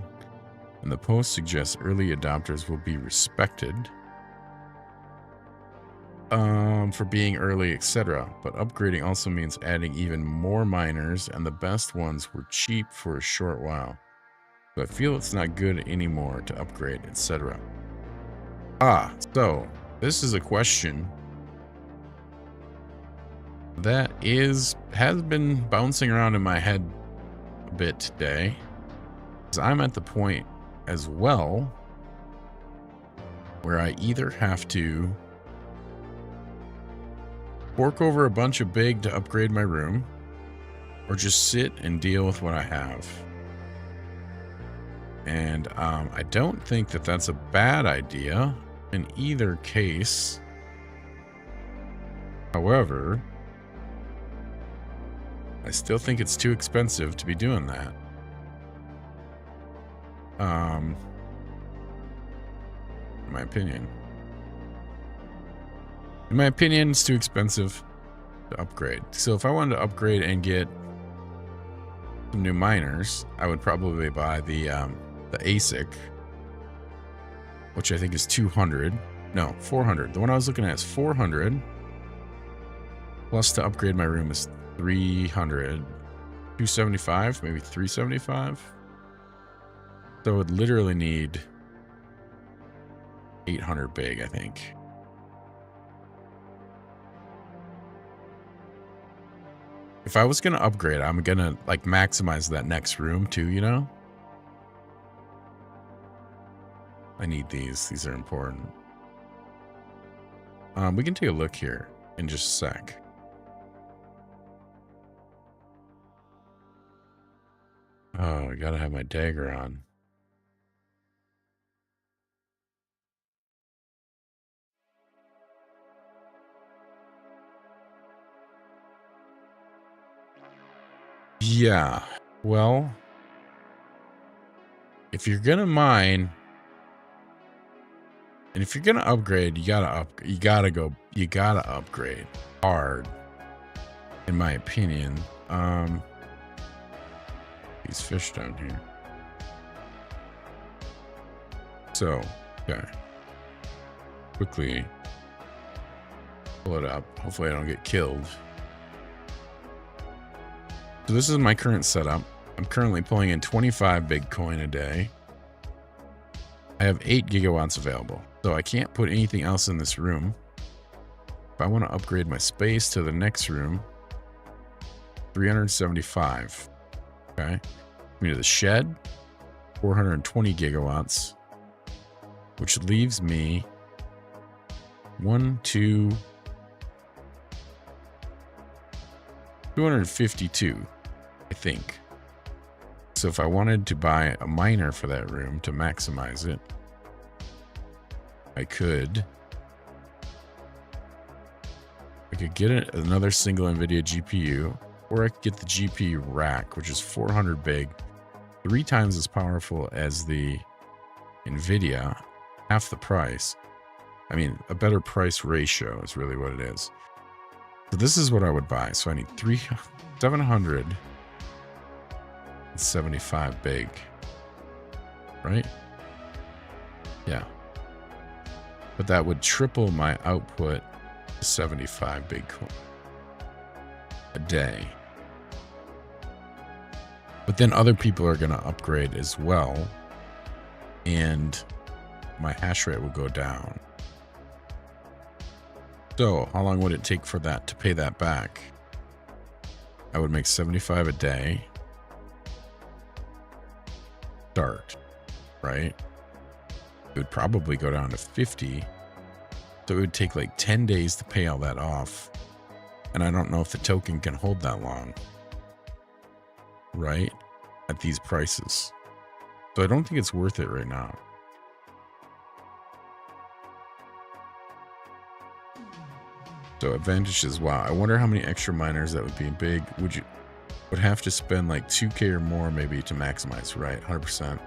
Speaker 1: and the post suggests early adopters will be respected for being early, etc. But upgrading also means adding even more miners, and the best ones were cheap for a short while. So I feel it's not good anymore to upgrade, etc. So this is a question that has been bouncing around in my head a bit today, because I'm at the point as well where I either have to fork over a bunch of Big to upgrade my room, or just sit and deal with what I have. And I don't think that that's a bad idea in either case. However, I still think it's too expensive to be doing that. In my opinion. In my opinion, it's too expensive to upgrade. So if I wanted to upgrade and get some new miners, I would probably buy the ASIC, which I think is 200. No, 400. The one I was looking at is 400. Plus to upgrade my room is 300. 275, maybe 375. So I would literally need 800 Big, I think. If I was going to upgrade, I'm going to like maximize that next room too, you know? I need these. These are important. We can take a look here in just a sec. Oh, I gotta have my dagger on. Yeah, well, if you're gonna mine, and if you're gonna upgrade, you gotta upgrade hard, in my opinion. These fish down here. So, okay, quickly pull it up. Hopefully, I don't get killed. So this is my current setup. I'm currently pulling in 25 Bitcoin a day. I have 8 gigawatts available, so I can't put anything else in this room. If If I want to upgrade my space to the next room, 375. Okay. Give me to the shed, 420 gigawatts, which leaves me 252, I think. So if I wanted to buy a miner for that room to maximize it, I could get another single NVIDIA GPU, or I could get the GPU rack, which is 400 big, 3 times as powerful as the NVIDIA, half the price. I mean, a better price ratio is really what it is. So this is what I would buy. So I need 775 big, right? Yeah. But that would triple my output to 75 big a day. But then other people are going to upgrade as well, and my hash rate will go down. So how long would it take for that to pay that back? I would make 75 a day. Start, right? It would probably go down to 50. So it would take like 10 days to pay all that off. And I don't know if the token can hold that long, right? At these prices. So I don't think it's worth it right now. So advantages, wow. I wonder how many extra miners that would be big. Would have to spend like 2K or more maybe to maximize, right? 100%.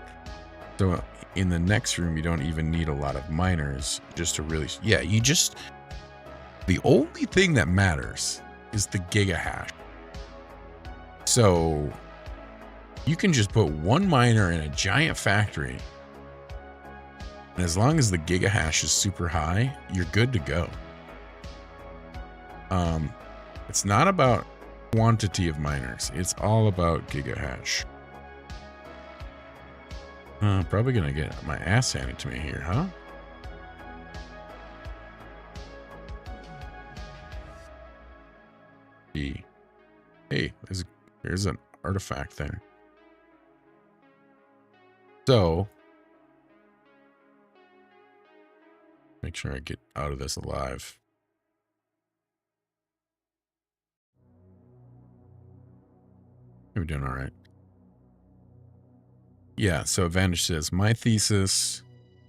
Speaker 1: So in the next room, you don't even need a lot of miners just to really, yeah, the only thing that matters is the gigahash. So you can just put one miner in a giant factory, and as long as the gigahash is super high, you're good to go. It's not about quantity of miners. It's all about gigahash. Probably gonna get my ass handed to me here, huh? Hey, there's an artifact there. So, make sure I get out of this alive. We're doing all right. Yeah, so Advantage says, my thesis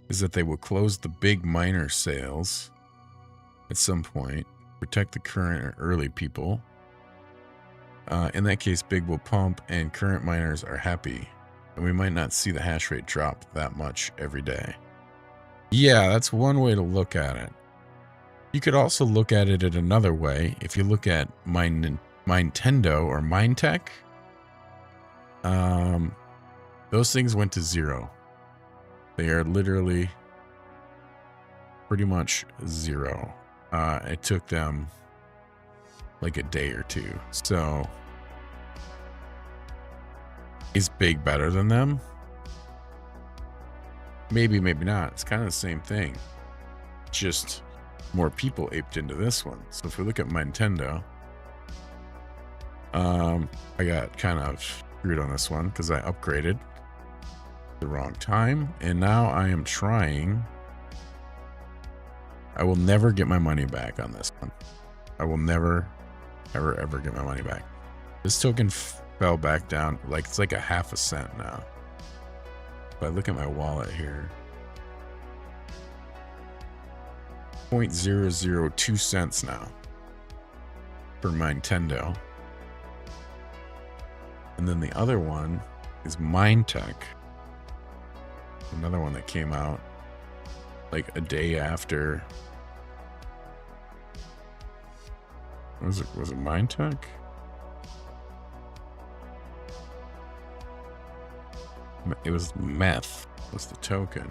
Speaker 1: is that they will close the big miner sales at some point, protect the current or early people. In that case, big will pump and current miners are happy. And we might not see the hash rate drop that much every day. Yeah, that's one way to look at it. You could also look at it in another way. If you look at Minetendo or Minetech, those things went to 0. They are literally pretty much 0. It took them like a day or two. So is Big better than them? Maybe, maybe not. It's kind of the same thing. Just more people aped into this one. So if we look at Nintendo, I got kind of screwed on this one because I upgraded the wrong time, and now I am trying. I will never get my money back on this one. I will never, ever get my money back. This token fell back down, like it's like a half a cent now. If I look at my wallet here, 0.002 cents now for Nintendo. And then the other one is Minetech, another one that came out like a day after. Was it Minetech? It was Meth was the token.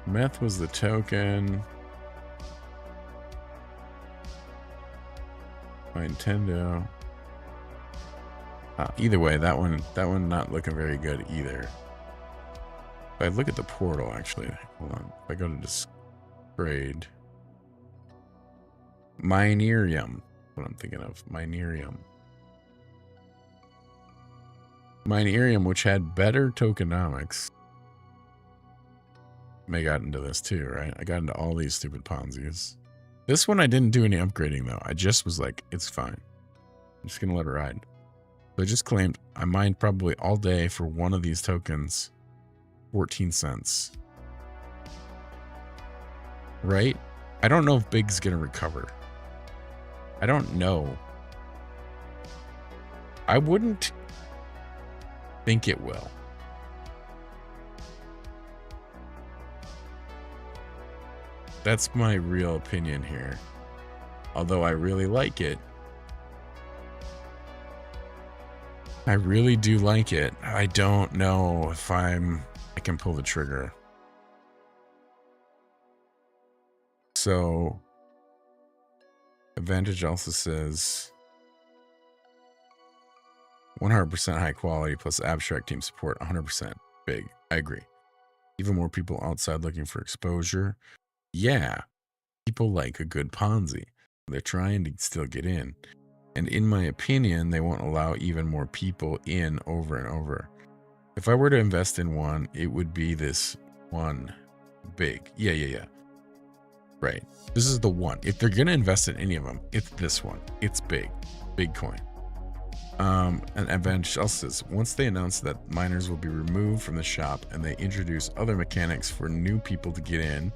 Speaker 1: Meth was the token. Nintendo. Either way, that one not looking very good either. If I look at the portal, actually, hold on. If I go to trade, Minerium, what I'm thinking of, Minerium. Minerium, which had better tokenomics. I got into this too, right? I got into all these stupid Ponzi's. This one I didn't do any upgrading though. I just was like, it's fine. I'm just gonna let it ride. So I just claimed I mined probably all day for one of these tokens, 14 cents. Right? I don't know if Big's gonna recover. I don't know. I wouldn't think it will. That's my real opinion here. Although I really like it. I really do like it. I don't know if I can pull the trigger. So Advantage also says 100% high quality plus abstract team support, 100% big. I agree. Even more people outside looking for exposure. Yeah, people like a good Ponzi. They're trying to still get in. And in my opinion, they won't allow even more people in over and over. If I were to invest in one, it would be this one big. Yeah. Right. This is the one. If they're going to invest in any of them, it's this one. It's big. Big coin. And Advantage also says, once they announce that miners will be removed from the shop and they introduce other mechanics for new people to get in,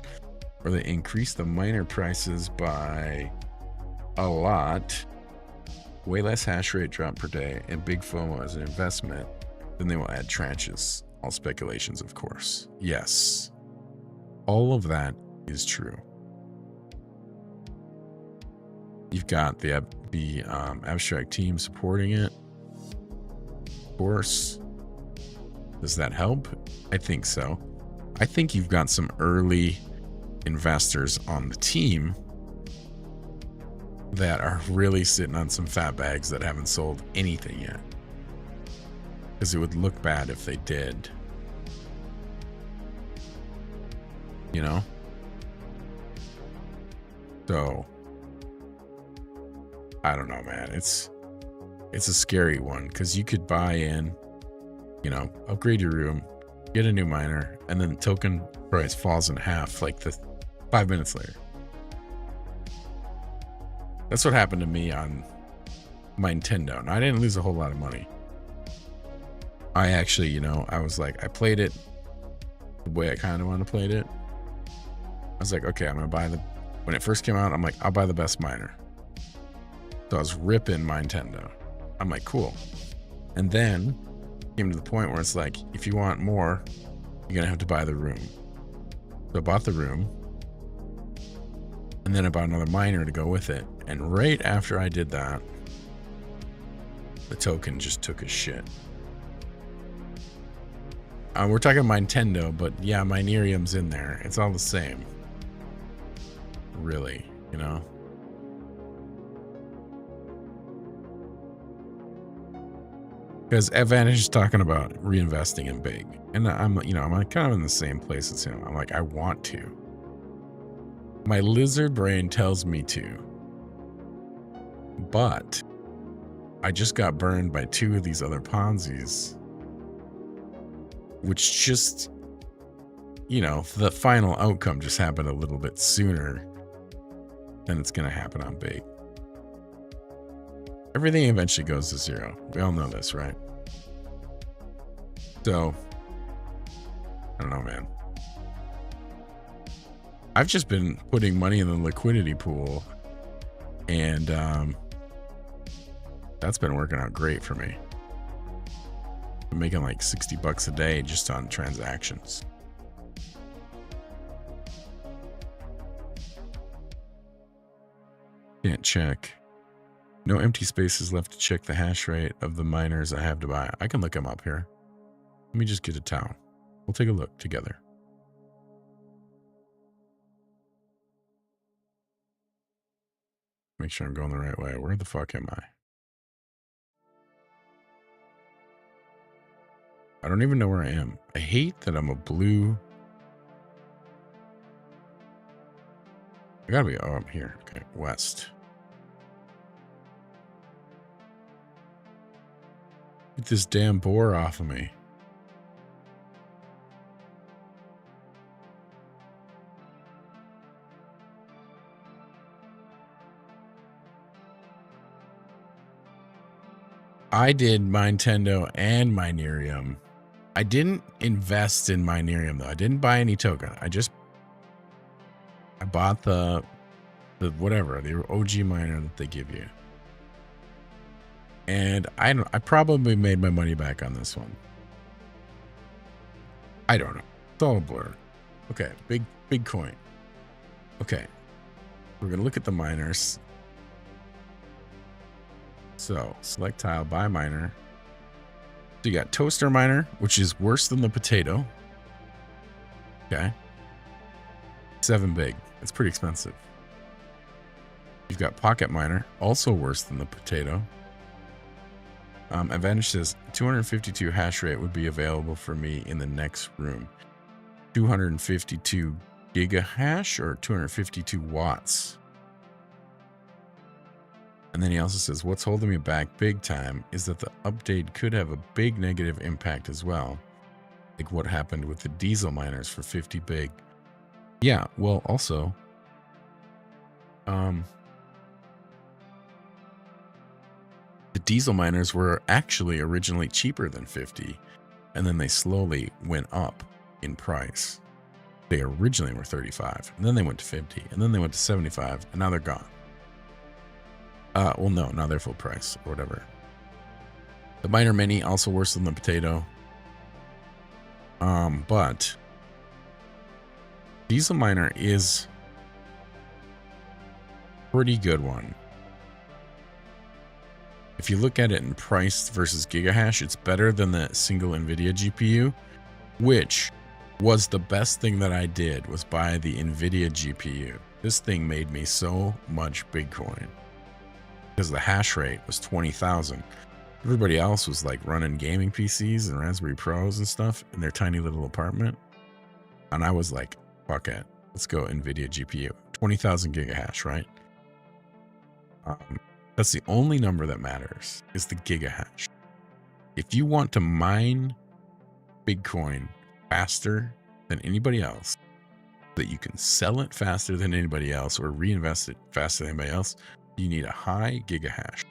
Speaker 1: or they increase the miner prices by a lot, way less hash rate drop per day, and big FOMO as an investment, then they will add tranches. All speculations, of course. Yes. All of that is true. You've got the abstract team supporting it. Of course. Does that help? I think so. I think you've got some early investors on the team that are really sitting on some fat bags that haven't sold anything yet. Because it would look bad if they did. You know? So I don't know, man. It's a scary one because you could buy in, you know, upgrade your room, get a new miner, and then the token price falls in half like 5 minutes later. That's what happened to me on my Nintendo. Now, I didn't lose a whole lot of money. I actually, you know, I was like, I played it the way I kind of want to play it. I was like, okay, I'm going to buy when it first came out, I'm like, I'll buy the best miner. So I was ripping my Nintendo. I'm like, cool. And then came to the point where it's like, if you want more, you're going to have to buy the room. So I bought the room. And then I bought another miner to go with it. And right after I did that, the token just took a shit. We're talking my Nintendo, but yeah, Minerium's in there. It's all the same. Really, you know? Because Advantage is talking about reinvesting in big. And I'm kind of in the same place as him. I'm like, I want to. My lizard brain tells me to. But I just got burned by 2 of these other Ponzi's. Which just, you know, the final outcome just happened a little bit sooner than it's going to happen on big. Everything eventually goes to zero. We all know this, right? So, I don't know, man. I've just been putting money in the liquidity pool, and that's been working out great for me. I'm making like $60 a day just on transactions. Can't check. No empty spaces left to check the hash rate of the miners I have to buy. I can look them up here. Let me just get a towel. We'll take a look together. Make sure I'm going the right way. Where the fuck am I? I don't even know where I am. I hate that I'm a blue. I gotta be, oh, I'm here. Okay, west. Get this damn boar off of me. I did Nintendo and Minerium. I didn't invest in Minerium though. I didn't buy any token. I bought the whatever, the OG miner that they give you. And I probably made my money back on this one. I don't know. It's all a blur. Okay, big coin. Okay. We're gonna look at the miners. So select tile, buy miner. So you got toaster miner, which is worse than the potato. Okay. 7 big. It's pretty expensive. You've got pocket miner, also worse than the potato. Advantage says 252 hash rate would be available for me in the next room. 252 giga hash or 252 watts. And then he also says, what's holding me back big time is that the update could have a big negative impact as well. Like what happened with the diesel miners for 50 big. Yeah, well, also, the diesel miners were actually originally cheaper than 50, and then they slowly went up in price. They originally were 35, and then they went to 50, and then they went to 75, and now they're gone. Well, no, now they're full price or whatever. The miner mini also worse than the potato. But diesel miner is a pretty good one. If you look at it in price versus gigahash, it's better than the single NVIDIA GPU, which was the best thing that I did was buy the NVIDIA GPU. This thing made me so much Bitcoin because the hash rate was 20,000. Everybody else was like running gaming PCs and Raspberry Pros and stuff in their tiny little apartment. And I was like, fuck it. Let's go NVIDIA GPU. 20,000 gigahash, right? That's the only number that matters is the gigahash. If you want to mine Bitcoin faster than anybody else, that you can sell it faster than anybody else or reinvest it faster than anybody else, you need a high gigahash.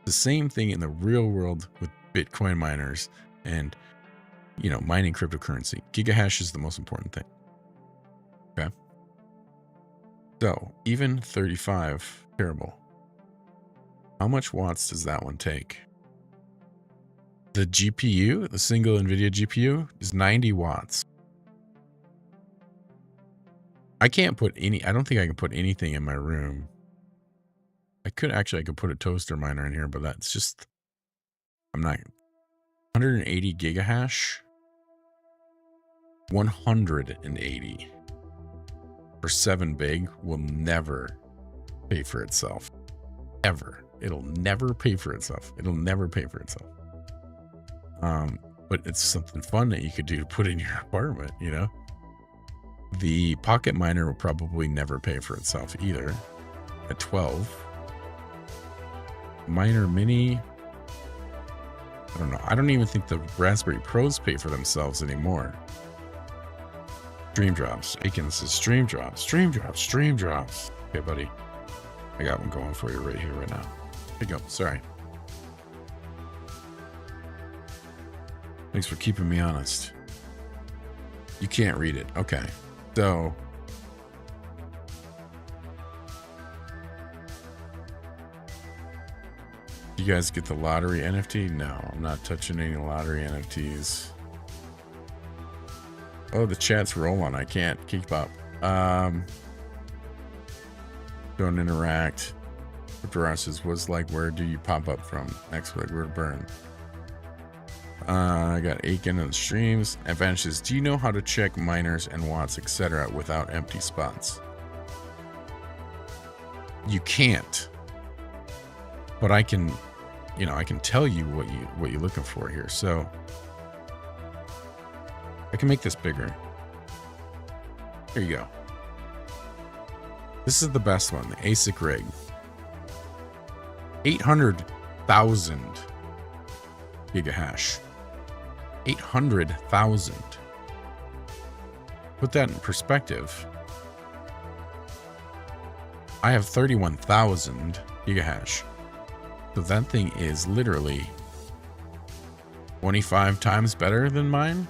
Speaker 1: The same thing in the real world with Bitcoin miners and, you know, mining cryptocurrency. Gigahash is the most important thing. Okay. So even 35, terrible. How much watts does that one take? The GPU, the single NVIDIA GPU, is 90 watts. I can't put any, I don't think I can put anything in my room. I could put a toaster miner in here, but that's just, I'm not, 180 gigahash, 180 for 7 big will never pay for itself. Ever. It'll never pay for itself. It'll never pay for itself. But it's something fun that you could do to put in your apartment, you know? The pocket miner will probably never pay for itself either at 12. Miner mini, I don't know. I don't even think the Raspberry Pros pay for themselves anymore. Stream drops. Aiken says stream drops, stream drops, stream drops. Okay, buddy. I got one going for you right here, right now. Here you go. Sorry. Thanks for keeping me honest. You can't read it. Okay. So you guys get the lottery NFT? No, I'm not touching any lottery NFTs. Oh, the chat's rolling. I can't keep up. Don't interact. Crypto says, was like, where do you pop up from? Next, like, where to burn? I got Aiken on the streams. Advantage says, do you know how to check miners and watts, etc. without empty spots? You can't. But I can, you know, I can tell you what you're looking for here. So I can make this bigger. Here you go. This is the best one, the ASIC rig. 800,000 gigahash. 800,000. Put that in perspective. I have 31,000 gigahash. So that thing is literally 25 times better than mine.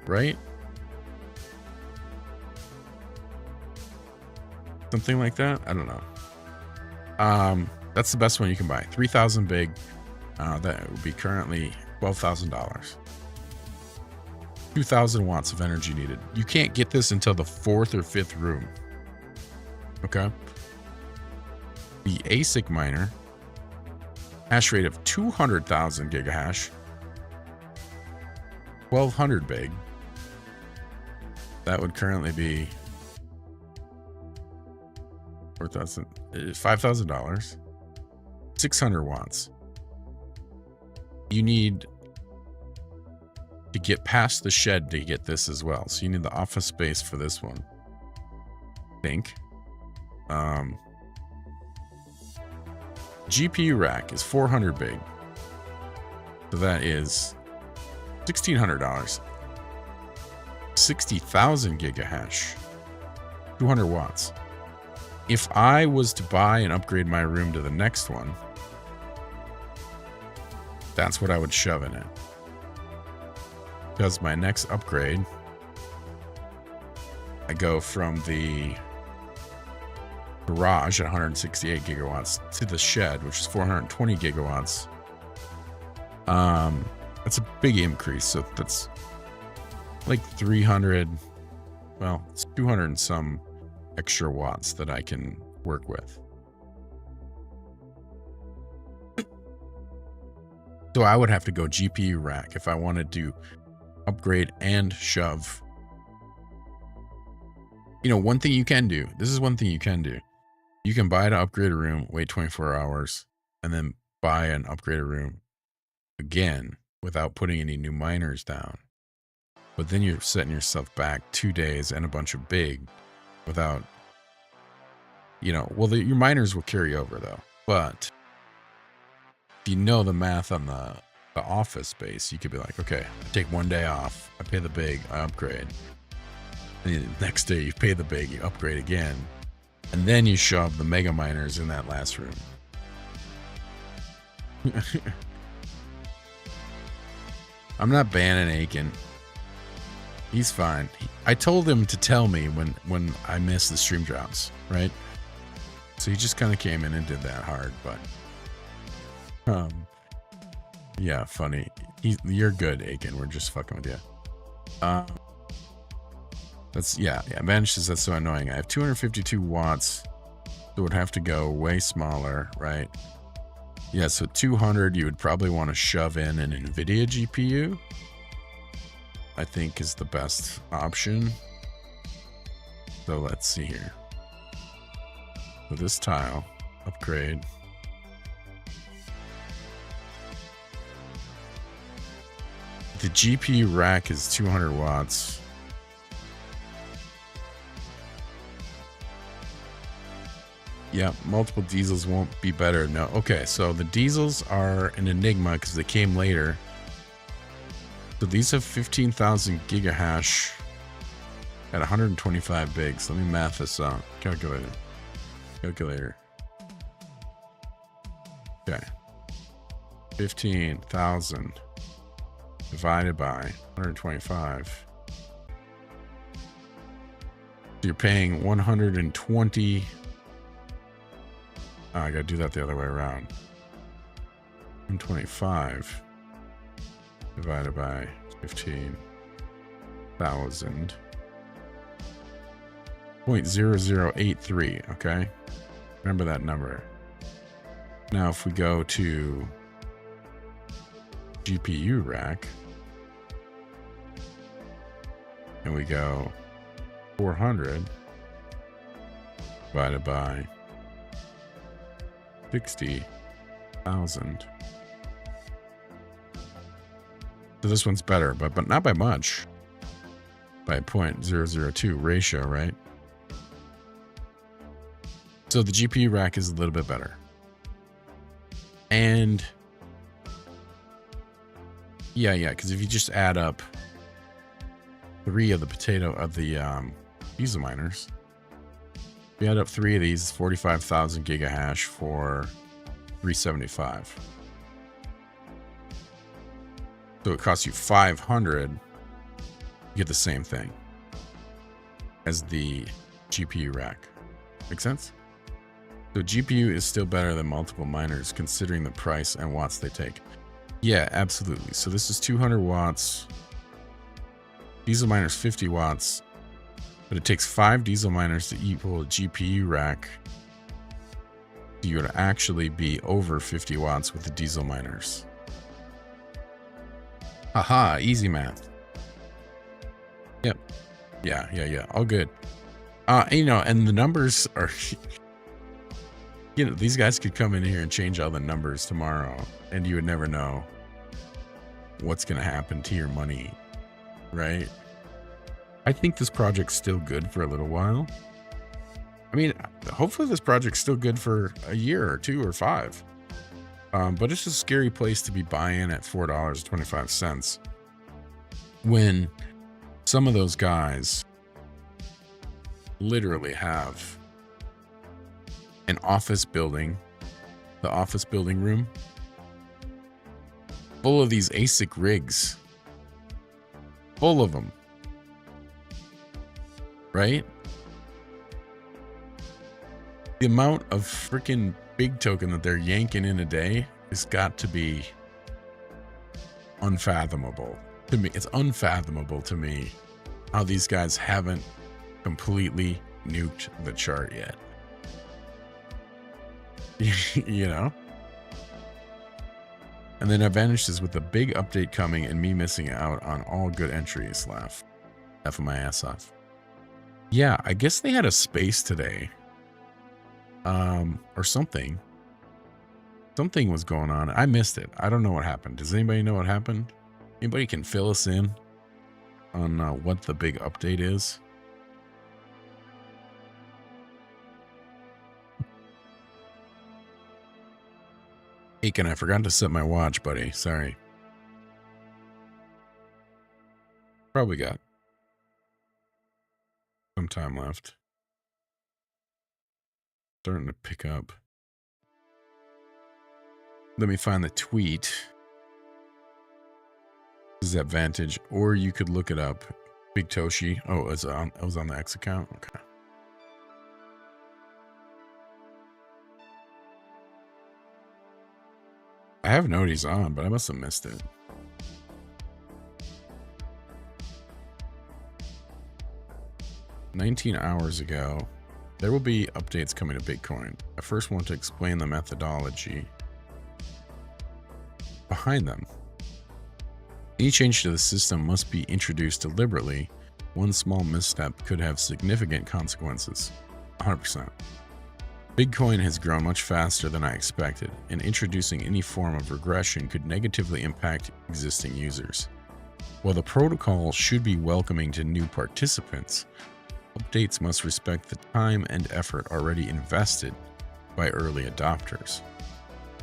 Speaker 1: Right? Something like that. I don't know. That's the best one you can buy. 3,000 big. That would be currently $12,000. 2,000 watts of energy needed. You can't get this until the 4th or 5th room. Okay. The ASIC miner, hash rate of 200,000 gigahash, 1,200 big. That would currently be $5,000. 600 watts. You need to get past the shed to get this as well. So you need the office space for this one. I think. GPU rack is 400 big. So that is $1,600. 60,000 gigahash. 200 watts. If I was to buy and upgrade my room to the next one, that's what I would shove in it. Because my next upgrade, I go from the garage at 168 gigawatts to the shed, which is 420 gigawatts. That's a big increase. So that's like 300, well, it's 200 and some extra watts that I can work with. So I would have to go GPU rack if I wanted to upgrade and shove. You know, one thing you can do, this is one thing you can do. You can buy to upgrade a room, wait 24 hours, and then buy and upgrade a room again without putting any new miners down. But then you're setting yourself back 2 days and a bunch of big without, you know, well, your miners will carry over though. But if you know the math on the office space, you could be like, okay, I take 1 day off, I pay the big, I upgrade. And the next day you pay the big, you upgrade again. And then you shove the mega miners in that last room. I'm not banning Aiken. He's fine. I told him to tell me when I missed the stream drops, right? So he just kind of came in and did that hard, but yeah, funny. You're good, Aiken. We're just fucking with you. That's yeah. Vanish says that's so annoying. I have 252 watts, so it would have to go way smaller, right? Yeah, so 200 you would probably want to shove in an NVIDIA GPU. I think is the best option. So let's see here. So this tile, upgrade. The GPU rack is 200 watts. Yeah, multiple diesels won't be better. No. Okay, so the diesels are an enigma because they came later. So these have 15,000 gigahash at 125 bigs. Let me math this out. Calculator. Okay. 15,000 divided by 125. So you're paying 120. Oh, I gotta do that the other way around. 125 divided by 15,000. 0.0083, okay? Remember that number. Now if we go to GPU rack and we go 400 divided by 60,000. So this one's better, but not by much. By 0.002 ratio, right? So the GPU rack is a little bit better. And yeah, because if you just add up 3 of the diesel miners, if you add up 3 of these, it's 45,000 gigahash for 375. So it costs you 500 to get the same thing as the GPU rack. Make sense? So GPU is still better than multiple miners considering the price and watts they take. Yeah, absolutely. So this is 200 watts. Diesel miners 50 watts. But it takes 5 diesel miners to equal a GPU rack. So you would actually be over 50 watts with the diesel miners. Haha, easy math. Yep. Yeah. All good. And the numbers are... these guys could come in here and change all the numbers tomorrow, and you would never know what's going to happen to your money, right? I think this project's still good for a little while. I mean, hopefully this project's still good for a year or 2 or 5. But it's a scary place to be buying at $4.25 when some of those guys literally have an office building, the office building room, full of these ASIC rigs. Full of them. Right? The amount of freaking big token that they're yanking in a day has got to be unfathomable to me. It's unfathomable to me how these guys haven't completely nuked the chart yet. You know? And then I vanishes with a big update coming and me missing out on all good entries. Laugh of my ass off. Yeah, I guess they had a space today. Or something. Something was going on. I missed it. I don't know what happened. Does anybody know what happened? Anybody can fill us in on what the big update is? Aiken, I forgot to set my watch, buddy. Sorry. Probably got some time left. Starting to pick up. Let me find the tweet. This is Advantage, or you could look it up. Big Toshi. Oh, it was on the X account. Okay. I have noties on, but I must have missed it. "19 hours ago, there will be updates coming to Bitcoin. I first want to explain the methodology behind them. Any change to the system must be introduced deliberately. One small misstep could have significant consequences." 100%. Bitcoin has grown much faster than I expected, and introducing any form of regression could negatively impact existing users. While the protocol should be welcoming to new participants, updates must respect the time and effort already invested by early adopters.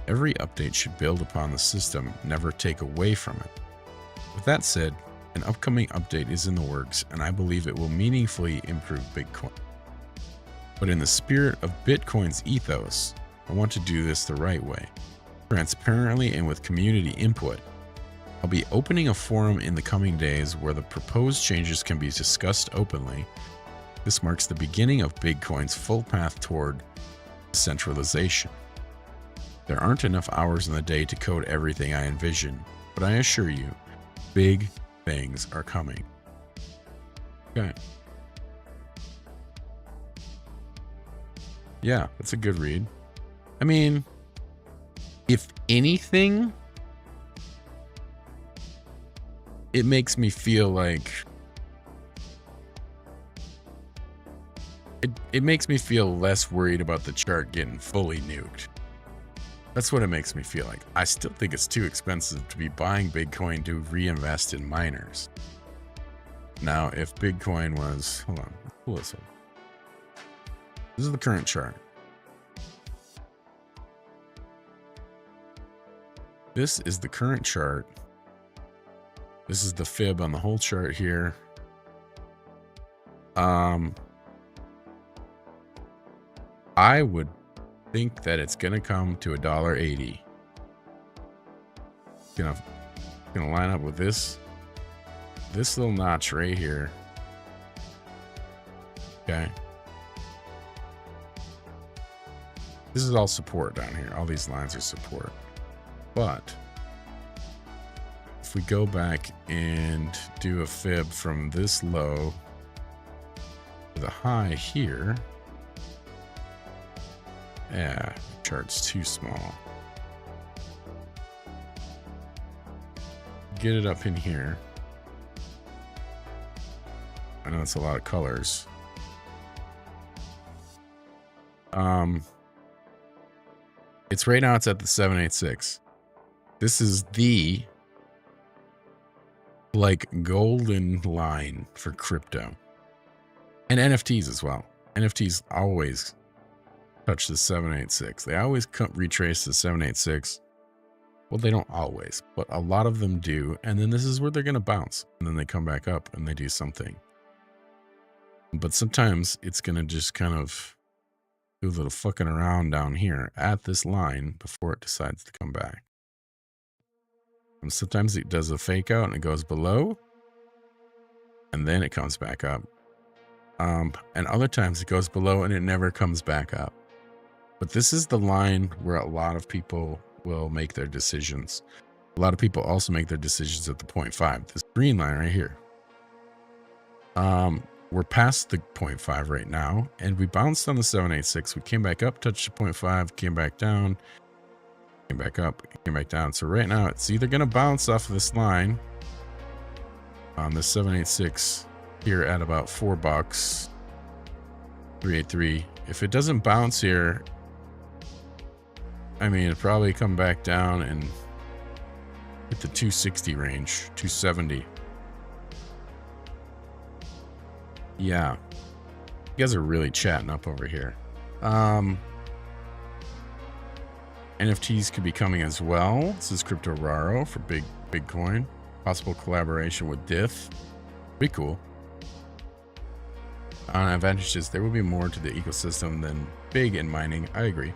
Speaker 1: Every update should build upon the system, never take away from it. With that said, an upcoming update is in the works, and I believe it will meaningfully improve Bitcoin. But in the spirit of Bitcoin's ethos, I want to do this the right way, transparently and with community input. I'll be opening a forum in the coming days where the proposed changes can be discussed openly. This marks the beginning of Bitcoin's full path toward decentralization. There aren't enough hours in the day to code everything I envision, but I assure you, big things are coming. Okay. Yeah, that's a good read. I mean, if anything, it makes me feel like it makes me feel less worried about the chart getting fully nuked. That's what it makes me feel like. I still think it's too expensive to be buying Bitcoin to reinvest in miners. Now, if Bitcoin was, hold on, let's pull this up. This is the current chart. This is the current chart. This is the fib on the whole chart here. I would think that it's gonna come to $1.80. Gonna line up with this little notch right here. Okay. This is all support down here. All these lines are support. But if we go back and do a fib from this low to the high here, yeah, chart's too small. Get it up in here. I know it's a lot of colors. It's right now, it's at the 786. This is the like golden line for crypto and NFTs as well. NFTs always touch the 786. They always retrace the 786. Well, they don't always, but a lot of them do. And then this is where they're going to bounce. And then they come back up and they do something. But sometimes it's going to just kind of do a little fucking around down here at this line before it decides to come back. And sometimes it does a fake out and it goes below. And then it comes back up. And other times it goes below and it never comes back up. But this is the line where a lot of people will make their decisions. A lot of people also make their decisions at the 0.5. This green line right here. We're past the 0.5 right now, and we bounced on the 786. We came back up, touched the 0.5, came back down, came back up, came back down. So right now, it's either going to bounce off of this line on the 786 here at about $4, 383. If it doesn't bounce here, I mean, it'll probably come back down and hit the 260 range, 270. Yeah, you guys are really chatting up over here. NFTs could be coming as well. This is Crypto Raro for Bitcoin. Possible collaboration with Diff. Be cool. Advantages, there will be more to the ecosystem than big in mining. I agree.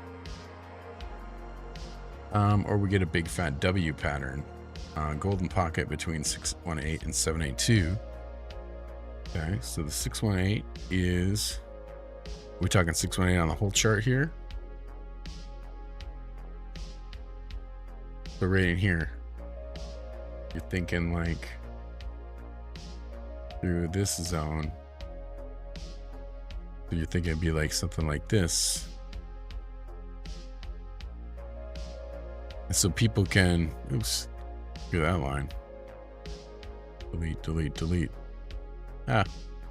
Speaker 1: Or we get a big fat W pattern. Golden pocket between 618 and 782. Okay, so the 618 is, we're talking 618 on the whole chart here. So right in here, you're thinking like through this zone. So you're thinking it'd be like something like this. And so people can, oops, look at that line. Delete, delete, delete.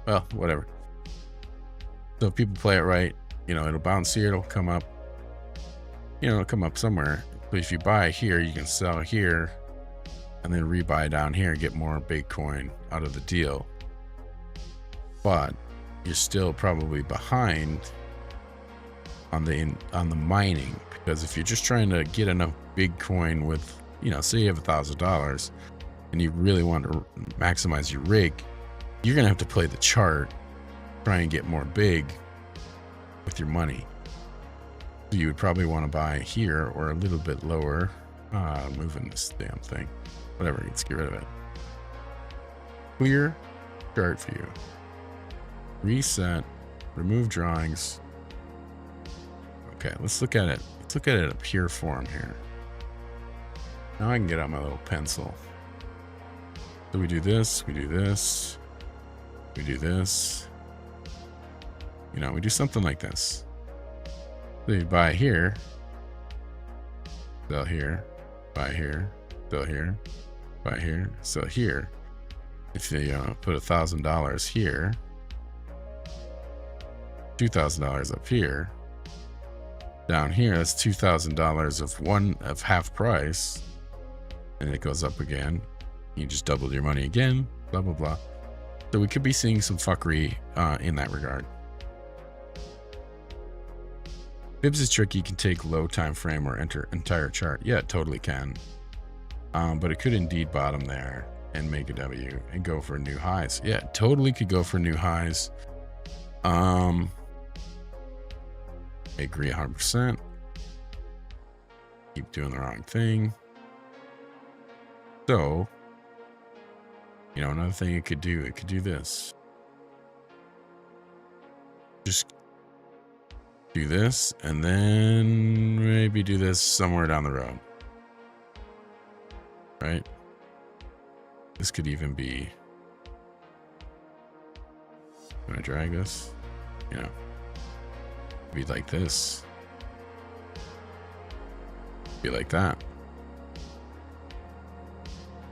Speaker 1: Well, whatever. So if people play it right, you know, it'll bounce here, it'll come up, you know, it'll come up somewhere. But if you buy here, you can sell here and then rebuy down here and get more Bitcoin out of the deal. But you're still probably behind on the mining, because if you're just trying to get enough Bitcoin with, you know, say you have $1,000 and you really want to maximize your rig, you're going to have to play the chart, try and get more big with your money. So you would probably want to buy here or a little bit lower. Moving this damn thing. Whatever, let's get rid of it. Clear chart view. Reset. Remove drawings. Okay, let's look at it. Let's look at it in a pure form here. Now I can get out my little pencil. So we do this, we do this. We do this, you know, we do something like this. So you buy here, sell here, buy here, sell here, buy here, sell here. If you put $1,000 here, $2,000 up here, Down here, that's $2,000 of half price, and it goes up again. You just doubled your money again, blah, blah, blah. So we could be seeing some fuckery in that regard. Fibs is tricky. You can take low time frame or enter entire chart. Yeah, it totally can. But it could indeed bottom there and make a W and go for new highs. Yeah, it totally could go for new highs. I agree 100%. Keep doing the wrong thing. So, you know, another thing it could do this. Just do this and then maybe do this somewhere down the road. Right? This could even be, I'm gonna drag this, you know, be like this, be like that.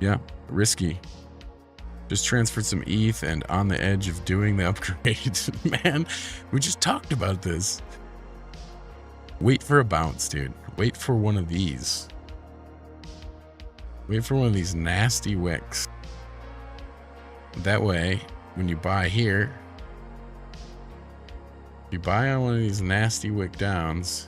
Speaker 1: Yeah, risky. Just transferred some ETH and on the edge of doing the upgrade. Man, we just talked about this. Wait for a bounce, dude. Wait for one of these. Wait for one of these nasty wicks. That way, when you buy here, you buy on one of these nasty wick downs,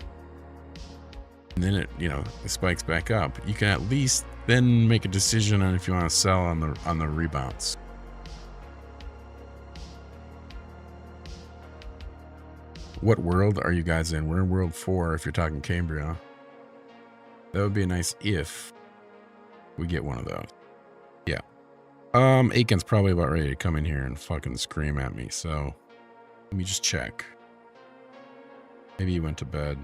Speaker 1: and then it, you know, it spikes back up. You can at least then make a decision on if you want to sell on the rebounds. What world are you guys in? We're in world 4 if you're talking Cambria. That would be a nice if we get one of those. Yeah. Aiken's probably about ready to come in here and fucking scream at me, so let me just check. Maybe he went to bed.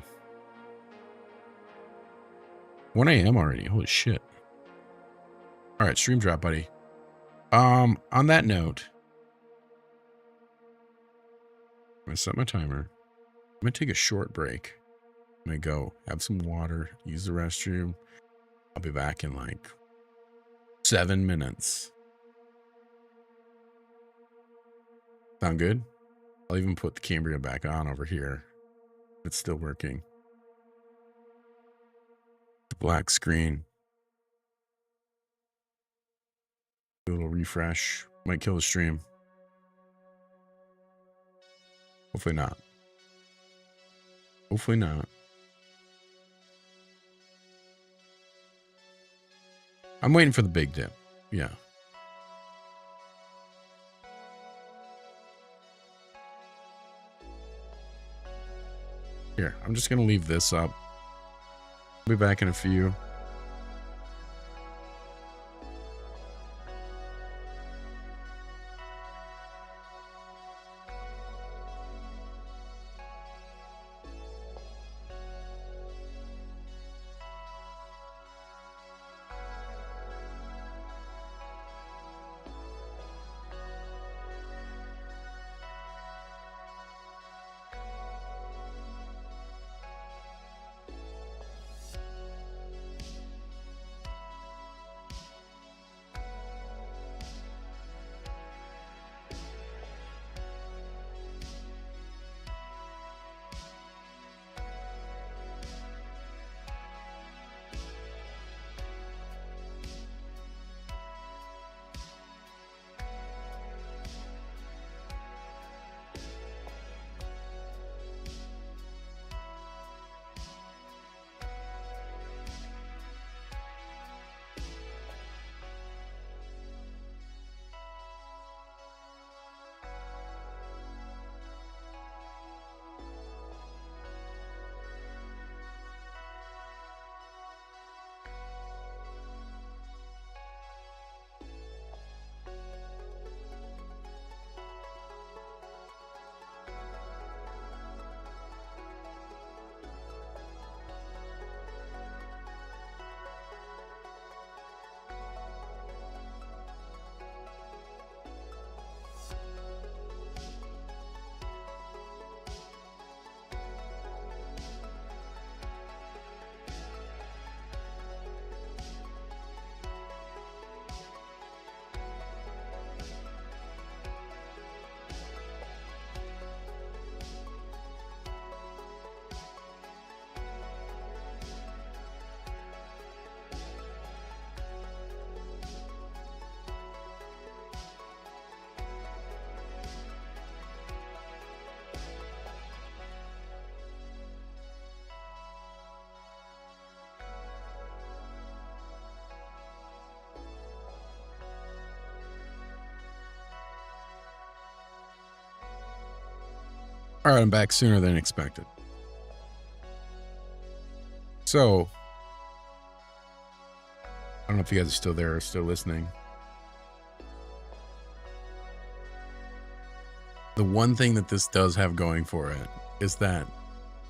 Speaker 1: 1 a.m. already. Holy shit. All right, stream drop, buddy. On that note, I'm gonna set my timer. I'm gonna take a short break. I'm gonna go have some water, use the restroom. I'll be back in like 7 minutes. Sound good? I'll even put the Cambria back on over here. It's still working. The black screen. Do a little refresh. Might kill the stream. Hopefully not. Hopefully not. I'm waiting for the big dip. Yeah. Here, I'm just going to leave this up. I'll be back in a few. All right, I'm back sooner than expected. So, I don't know if you guys are still there or still listening. The one thing that this does have going for it is that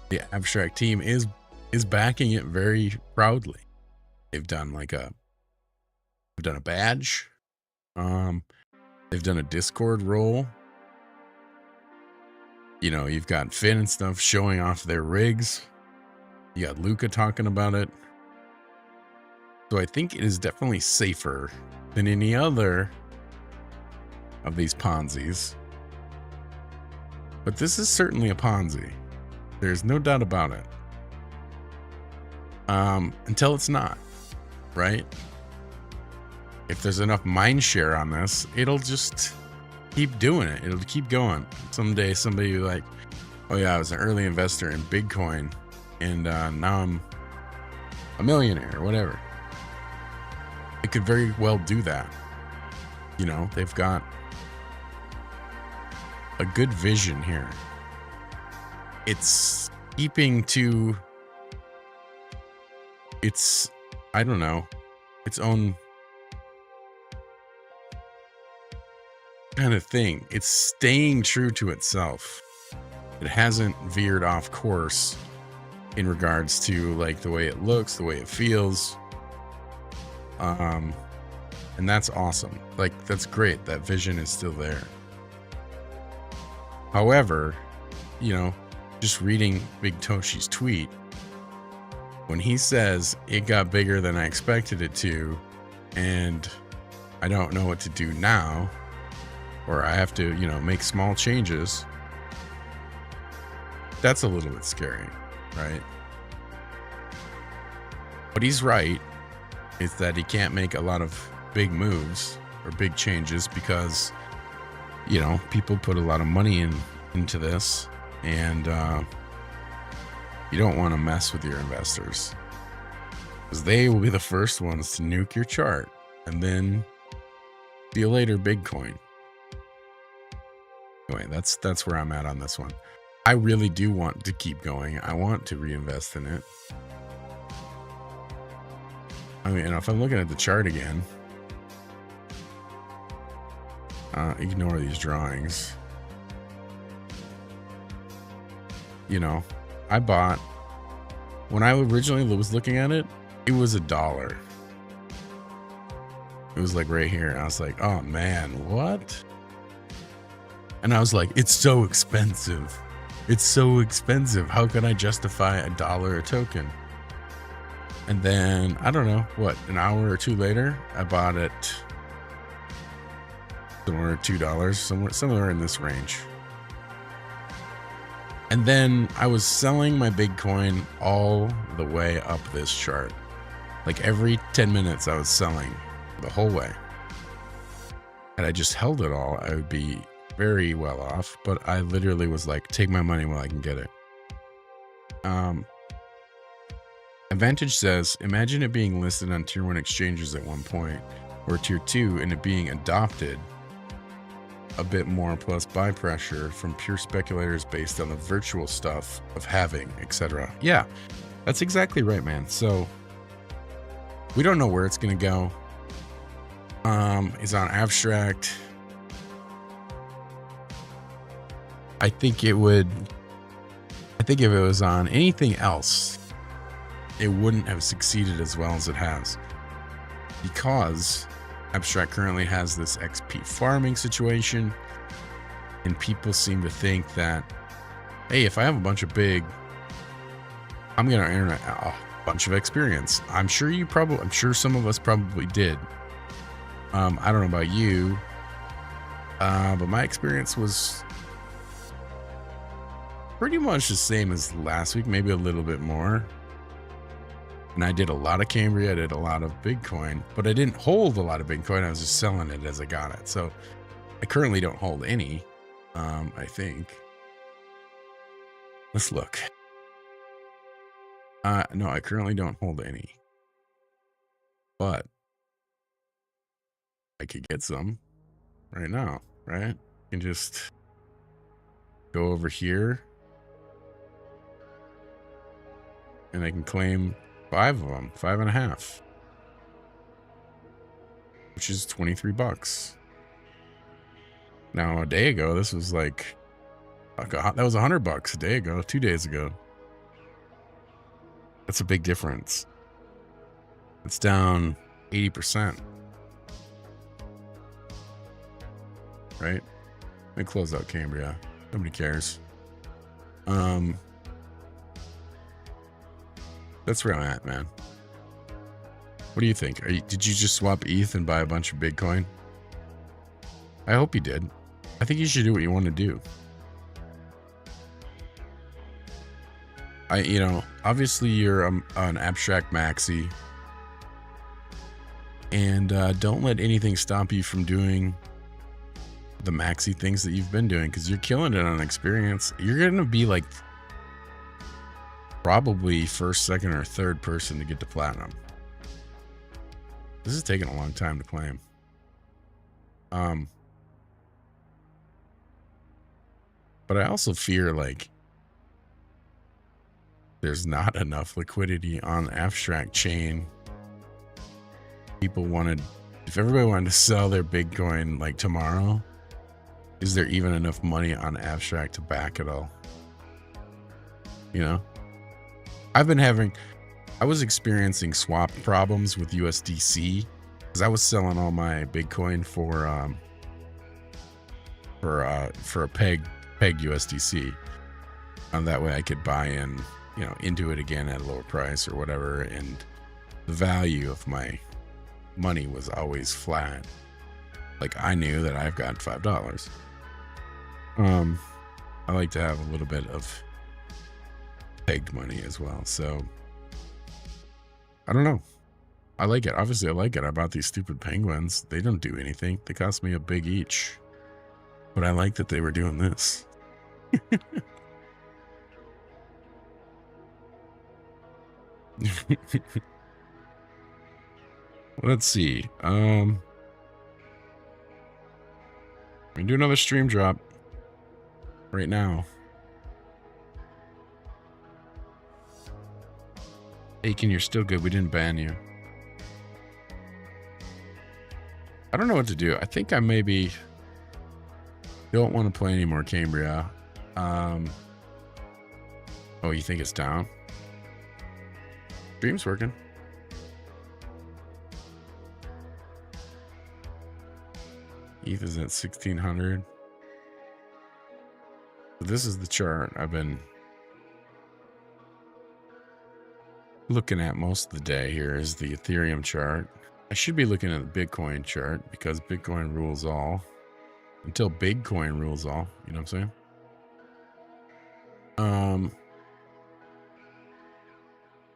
Speaker 1: the Abstract team is backing it very proudly. They've done a badge. They've done a Discord role. You know, you've got Finn and stuff showing off their rigs. You got Luca talking about it. So I think it is definitely safer than any other of these Ponzi's. But this is certainly a Ponzi. There's no doubt about it. Until it's not, right? If there's enough mind share on this, it'll just keep doing it. It'll keep going. Someday somebody will be like, oh yeah, I was an early investor in Bitcoin and now I'm a millionaire or whatever. It could very well do that. You know, they've got a good vision here. It's keeping to its, I don't know, its own kind of thing. It's staying true to itself. It hasn't veered off course in regards to like the way it looks, the way it feels. And that's awesome. Like, that's great. That vision is still there. However, you know, just reading Big Toshi's tweet, when he says it got bigger than I expected it to, and I don't know what to do now, or I have to, you know, make small changes, that's a little bit scary, right? But he's right, is that he can't make a lot of big moves or big changes because, you know, people put a lot of money into this, and you don't want to mess with your investors because they will be the first ones to nuke your chart, and then see you later, Bitcoin. Anyway, that's where I'm at on this one. I really do want to keep going. I want to reinvest in it. I mean, if I'm looking at the chart again, ignore these drawings. You know, I bought, when I originally was looking at it, it was $1. It was like right here. I was like, oh man, what? And I was like, it's so expensive. It's so expensive. How can I justify $1 a token? And then, I don't know, what, an hour or two later, I bought it somewhere $2, somewhere in this range. And then I was selling my Bitcoin all the way up this chart. Like every 10 minutes I was selling the whole way. And I just held it all. I would be very well off, but I literally was like, take my money while I can get it. Advantage says, imagine it being listed on tier 1 exchanges at one point, or tier 2, and it being adopted a bit more, plus buy pressure from pure speculators based on the virtual stuff of having, etc. Yeah, that's exactly right, man. So we don't know where it's gonna go. It's on Abstract. I think if it was on anything else, it wouldn't have succeeded as well as it has, because Abstract currently has this XP farming situation, and people seem to think that, hey, if I have a bunch of big, I'm gonna earn a bunch of experience. I'm sure some of us probably did. I don't know about you, but my experience was pretty much the same as last week, maybe a little bit more. And I did a lot of Cambria, I did a lot of Bitcoin, but I didn't hold a lot of Bitcoin. I was just selling it as I got it. So I currently don't hold any, I think. Let's look. No, I currently don't hold any, but I could get some right now, right? You can just go over here, and I can claim 5 of them, 5.5, which is 23 bucks. Now, a day ago, this was like that was 100 bucks a day ago, 2 days ago. That's a big difference. It's down 80%. Right? Let me close out Cambria. Nobody cares. That's where I'm at, man. What do you think? Did you just swap ETH and buy a bunch of Bitcoin? I hope you did. I think you should do what you want to do. Obviously you're an abstract maxi, and don't let anything stop you from doing the maxi things that you've been doing, because you're killing it on experience. You're gonna be like probably first, second, or third person to get to platinum. This is taking a long time to claim. But I also fear like there's not enough liquidity on abstract chain. If everybody wanted to sell their Bitcoin like tomorrow, is there even enough money on abstract to back it all? I was experiencing swap problems with USDC because I was selling all my Bitcoin for a pegged USDC, and that way I could buy into it again at a lower price or whatever, and the value of my money was always flat. Like, I knew that I've got $5. I like to have a little bit of pegged money as well, so I don't know. I like it. Obviously I like it. I bought these stupid penguins. They don't do anything. They cost me a big each, but I like that they were doing this. Let's see. We can do another stream drop right now. Aiken, you're still good. We didn't ban you. I don't know what to do. I think I maybe don't want to play any more Cambria. Oh, you think it's down? Stream's working. ETH is at 1600. This is the chart I've been looking at most of the day. Here is the Ethereum chart. I should be looking at the Bitcoin chart because Bitcoin rules all. Until Bitcoin rules all, you know what I'm saying?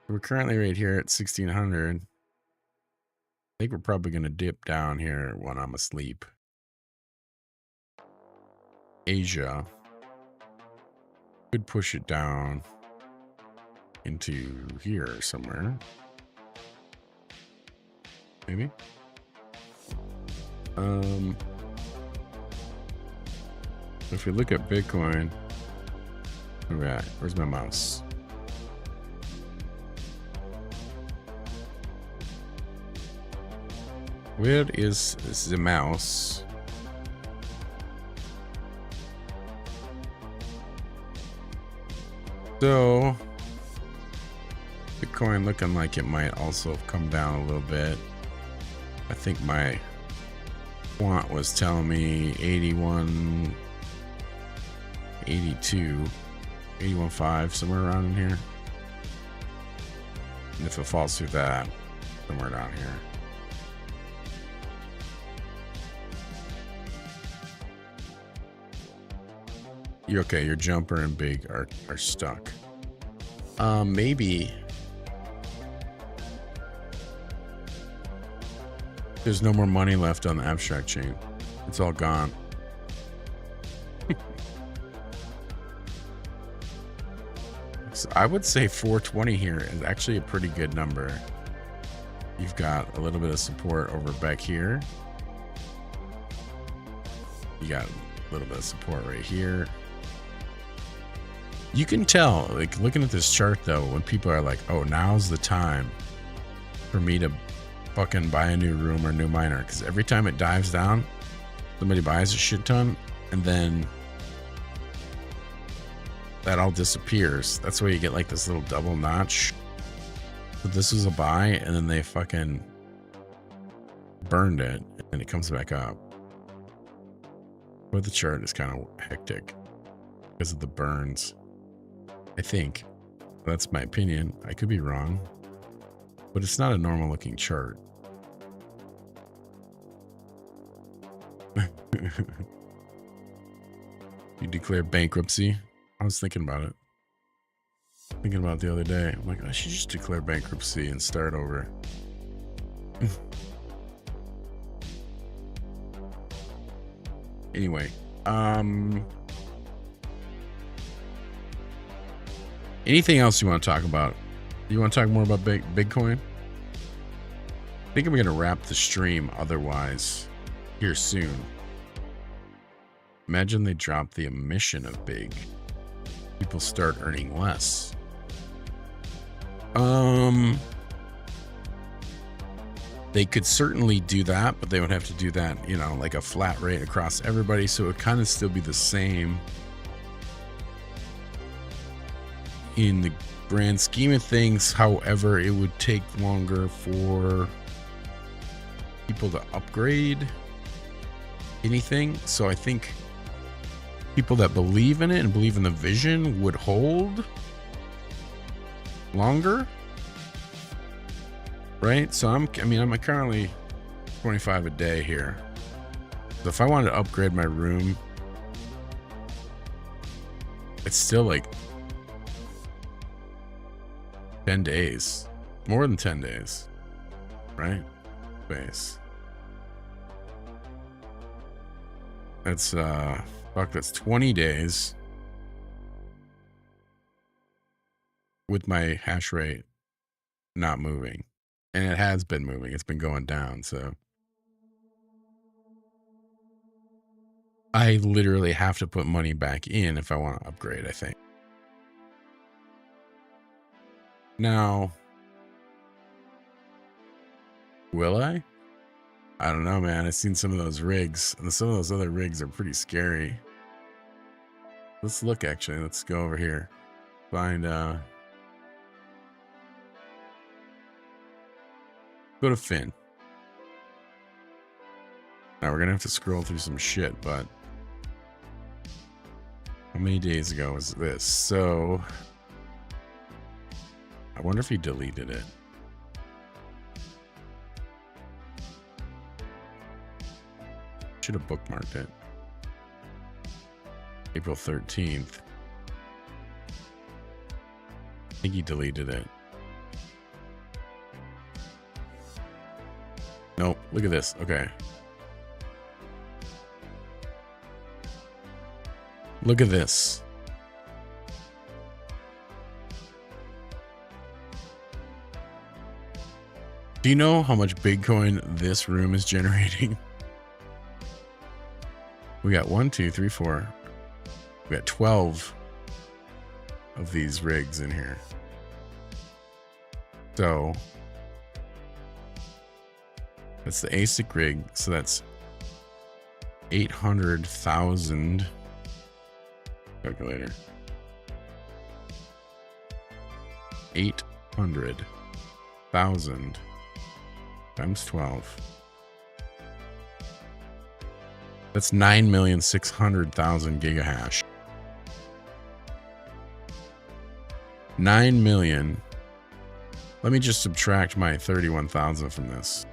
Speaker 1: We're currently right here at 1600. I think we're probably going to dip down here when I'm asleep. Asia could push it down into here somewhere. Maybe. If we look at Bitcoin, where we at? Where's my mouse? Where is the mouse? So, Bitcoin looking like it might also come down a little bit. I think my quant was telling me 81, 82, 81.5, somewhere around in here. And if it falls through that, somewhere down here. You're okay. Your jumper and big are stuck. Maybe there's no more money left on the abstract chain. It's all gone. So I would say 420 here is actually a pretty good number. You've got a little bit of support over back here. You got a little bit of support right here. You can tell, like looking at this chart though, when people are like, oh, now's the time for me to fucking buy a new room or new miner. Because every time it dives down, somebody buys a shit ton and then that all disappears. That's why you get like this little double notch. But this is a buy and then they fucking burned it and it comes back up. But the chart is kind of hectic because of the burns. I think that's my opinion. I could be wrong, but it's not a normal looking chart. You declare bankruptcy. I was thinking about it. Thinking about it the other day. I'm like, I should just declare bankruptcy and start over. Anyway, anything else you want to talk about? You want to talk more about Bitcoin? I think I'm going to wrap the stream otherwise here soon. Imagine they drop the emission of Big. People start earning less. They could certainly do that, but they would have to do that, you know, like a flat rate across everybody. So it would kind of still be the same in the grand scheme of things. However, it would take longer for people to upgrade anything. So I think people that believe in it and believe in the vision would hold longer, right? So I'm currently 25 a day here. So if I wanted to upgrade my room, it's still like 10 days, more than 10 days, right? Base. That's fuck, that's 20 days with my hash rate not moving. And it has been moving. It's been going down, so I literally have to put money back in if I want to upgrade, I think. Now, will I? I don't know, man. I've seen some of those rigs, and some of those other rigs are pretty scary. Let's look, actually. Let's go over here. Find, go to Finn. Now, we're going to have to scroll through some shit, but how many days ago was this? So, I wonder if he deleted it. Should have bookmarked it. April 13th. I think he deleted it. Nope. Look at this. Okay. Look at this. Do you know how much Bitcoin this room is generating? We got 1, 2, 3, 4. We got 12 of these rigs in here. So that's the ASIC rig. So that's 800,000. Calculator. 800,000 times 12. That's 9,600,000 gigahash. 9 million. Let me just subtract my 31,000 from this.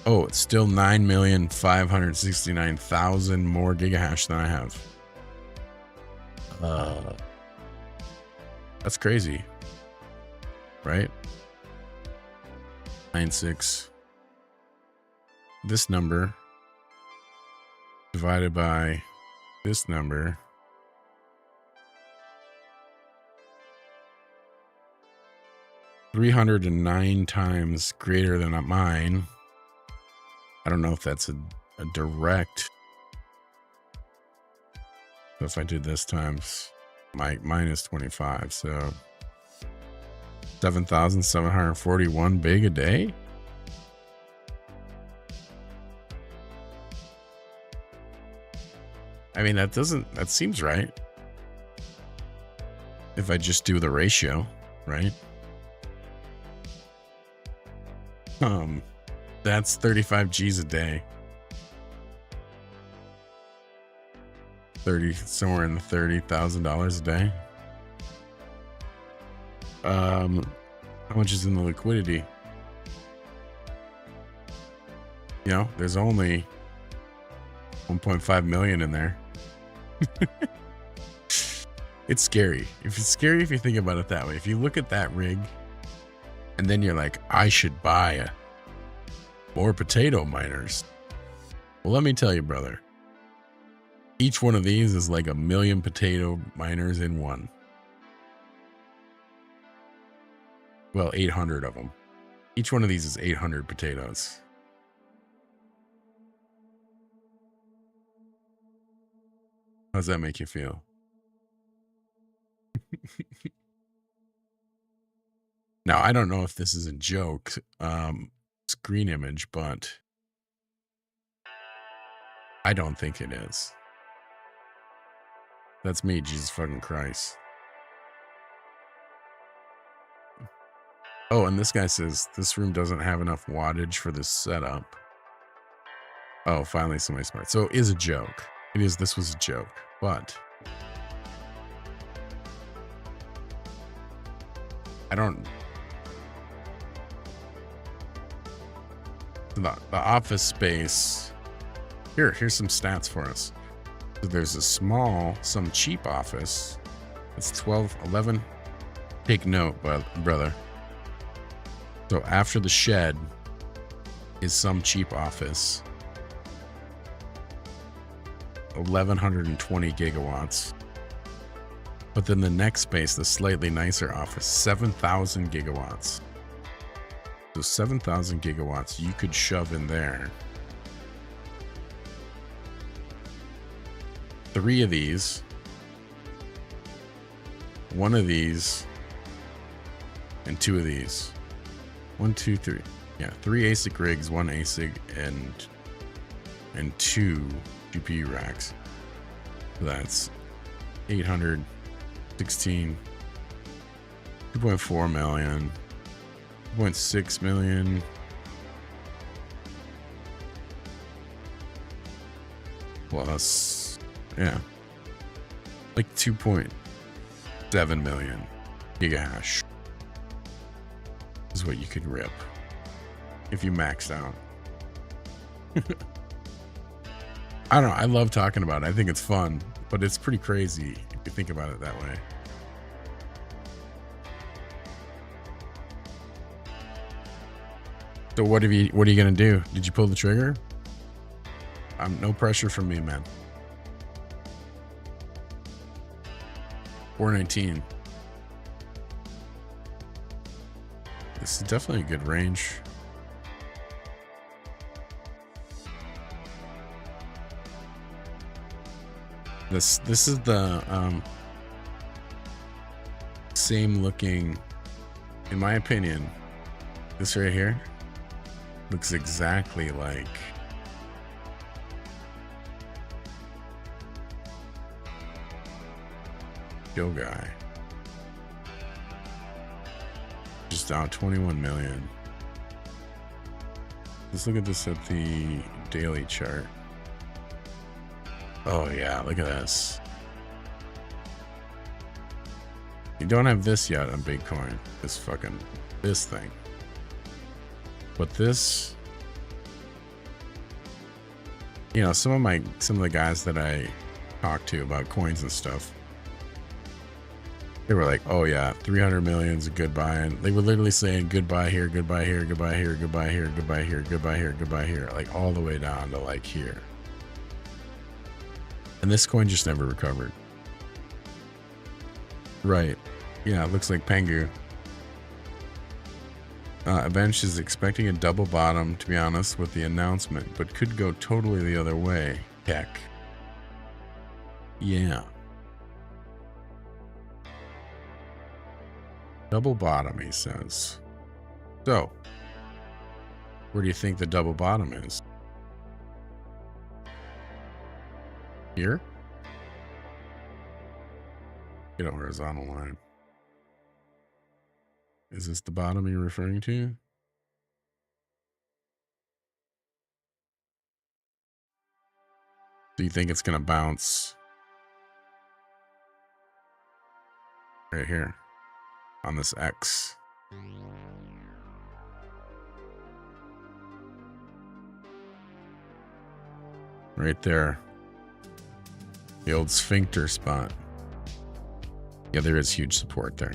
Speaker 1: Oh, it's still 9,569,000 more gigahash than I have. That's crazy, right? 96. This number divided by this number. $309 times greater than mine. I don't know if that's a direct So if I did this times minus 25, so 7,741 big a day. I mean, that seems right. If I just do the ratio, right? That's 35 G's a day. 30, somewhere in the $30,000 a day. How much is in the liquidity? You know, there's only 1.5 million in there. It's scary. It's scary if you think about it that way. If you look at that rig and then you're like, I should buy more potato miners. Well, let me tell you, brother. Each one of these is like 1 million potato miners in one. Well, 800 of them. Each one of these is 800 potatoes. How does that make you feel? Now, I don't know if this is a joke, screen image, but I don't think it is. That's me, Jesus fucking Christ. Oh, and this guy says this room doesn't have enough wattage for this setup. Oh, finally somebody smart. So it is a joke. It is. This was a joke, but I don't. The office space. Here's some stats for us. So there's a small, some cheap office. It's 12, 11. Take note, brother. So after the shed is some cheap office. 1,120 gigawatts. But then the next space, the slightly nicer office, 7,000 gigawatts. So 7,000 gigawatts you could shove in there. 3 of these, 1 of these, and 2 of these. 1, 2, 3. Yeah, 3 ASIC rigs, 1 ASIC, and 2 GPU racks. So that's 816, 2.4 million, 2.6 million. Plus, yeah, like 2.7 million gigahash is what you could rip if you maxed out. I don't know. I love talking about it. I think it's fun, but it's pretty crazy if you think about it that way. So what are you gonna do? Did you pull the trigger? No pressure from me, man. 419. This is definitely a good range. This is the same looking, in my opinion. This right here looks exactly like Yo Guy. Just down 21 million. Let's look at this at the daily chart. Oh yeah, look at this. You don't have this yet on Bitcoin. This thing. But this, you know, some of the guys that I talk to about coins and stuff, they were like, oh yeah, 300 million is a good buy. And they were literally saying goodbye here, goodbye here, goodbye here, goodbye here, goodbye here, goodbye here, goodbye here, like all the way down to like here. And this coin just never recovered. Right. Yeah, it looks like Pengu. Avenge is expecting a double bottom, to be honest, with the announcement, but could go totally the other way. Heck. Yeah. Double bottom, he says. So, where do you think the double bottom is? Here? Get a horizontal line. Is this the bottom you're referring to? Do you think it's going to bounce right here on this X? Right there. The old sphincter spot. Yeah, there is huge support there.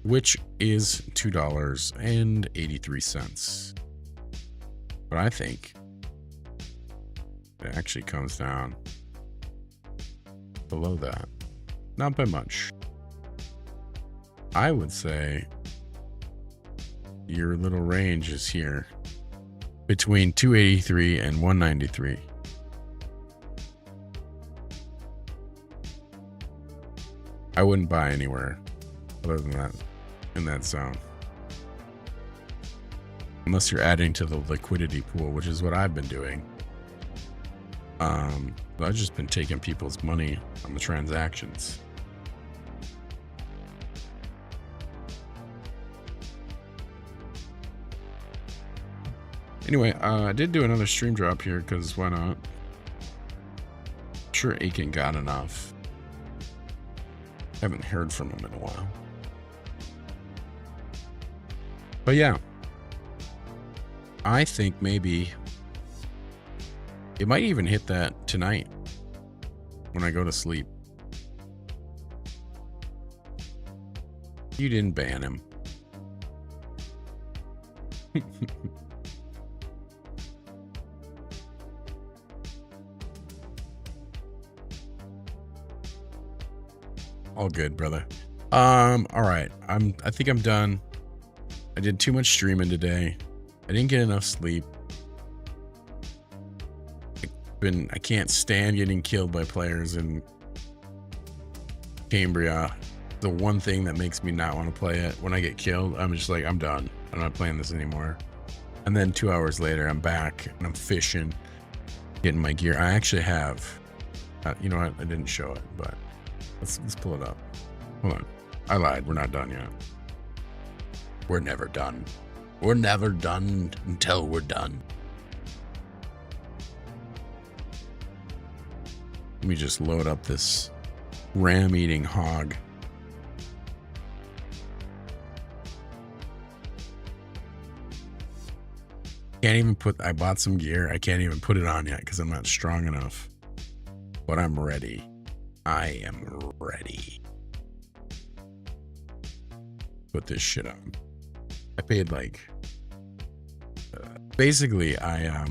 Speaker 1: Which is $2.83. But I think it actually comes down below that. Not by much. I would say your little range is here between 283 and 193. I wouldn't buy anywhere other than that in that zone. Unless you're adding to the liquidity pool, which is what I've been doing. I've just been taking people's money on the transactions. Anyway, I did do another stream drop here because why not? I'm sure Aiken got enough. Haven't heard from him in a while. But yeah, I think maybe it might even hit that tonight when I go to sleep. You didn't ban him. All good, brother. All right. I think I'm done. I did too much streaming today. I didn't get enough sleep. I can't stand getting killed by players in Cambria. The one thing that makes me not want to play it, when I get killed, I'm just like, I'm done. I'm not playing this anymore. And then 2 hours later, I'm back and I'm fishing, getting my gear. I actually have, you know what? I didn't show it, but let's pull it up. Hold on. I lied. We're not done yet. We're never done. We're never done until we're done. Let me just load up this ram-eating hog. Can't even I bought some gear. I can't even put it on yet because I'm not strong enough. But I'm ready. I am ready. Put this shit on. I paid like... basically, I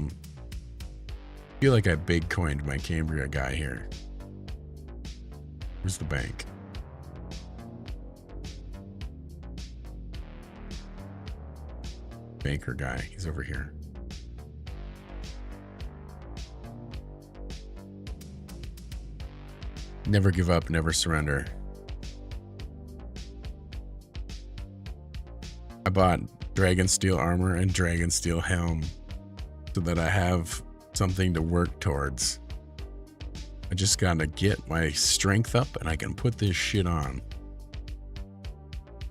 Speaker 1: feel like I big coined my Cambria guy here. Where's the bank? Banker guy, he's over here. Never give up, never surrender. I bought dragon steel armor and dragon steel helm so that I have something to work towards. I just gotta get my strength up and I can put this shit on.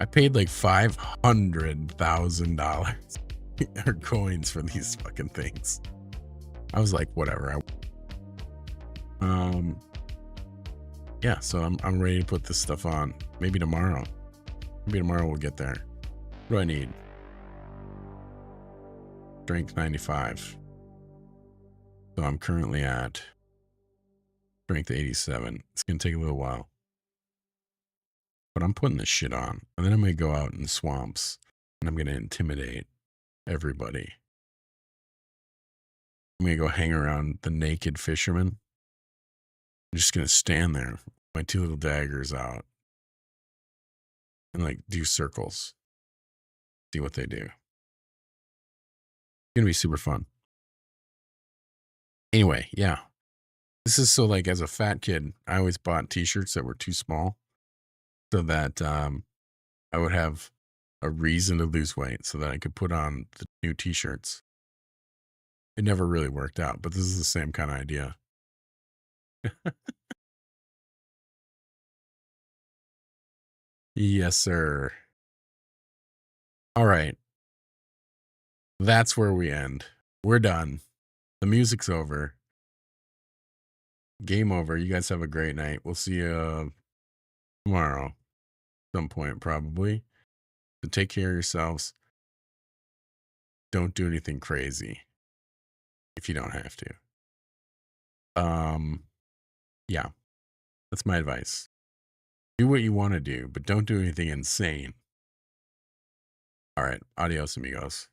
Speaker 1: I paid like $500,000 or coins for these fucking things. I was like, whatever. Yeah, so I'm ready to put this stuff on. Maybe tomorrow. Maybe tomorrow we'll get there. What do I need? Strength 95. So I'm currently at strength 87. It's gonna take a little while. But I'm putting this shit on. And then I'm gonna go out in the swamps and I'm gonna intimidate everybody. I'm gonna go hang around the naked fishermen. I'm just gonna stand there with my two little daggers out and like do circles. See what they do. It's gonna be super fun. Anyway, yeah. This is so like as a fat kid, I always bought t-shirts that were too small. so that I would have a reason to lose weight so that I could put on the new t-shirts. It never really worked out, but this is the same kind of idea. Yes, sir. All right. That's where we end. We're done. The music's over. Game over. You guys have a great night. We'll see you tomorrow, some point probably. So take care of yourselves. Don't do anything crazy if you don't have to. Yeah, that's my advice. Do what you want to do, but don't do anything insane. All right. Adios, amigos.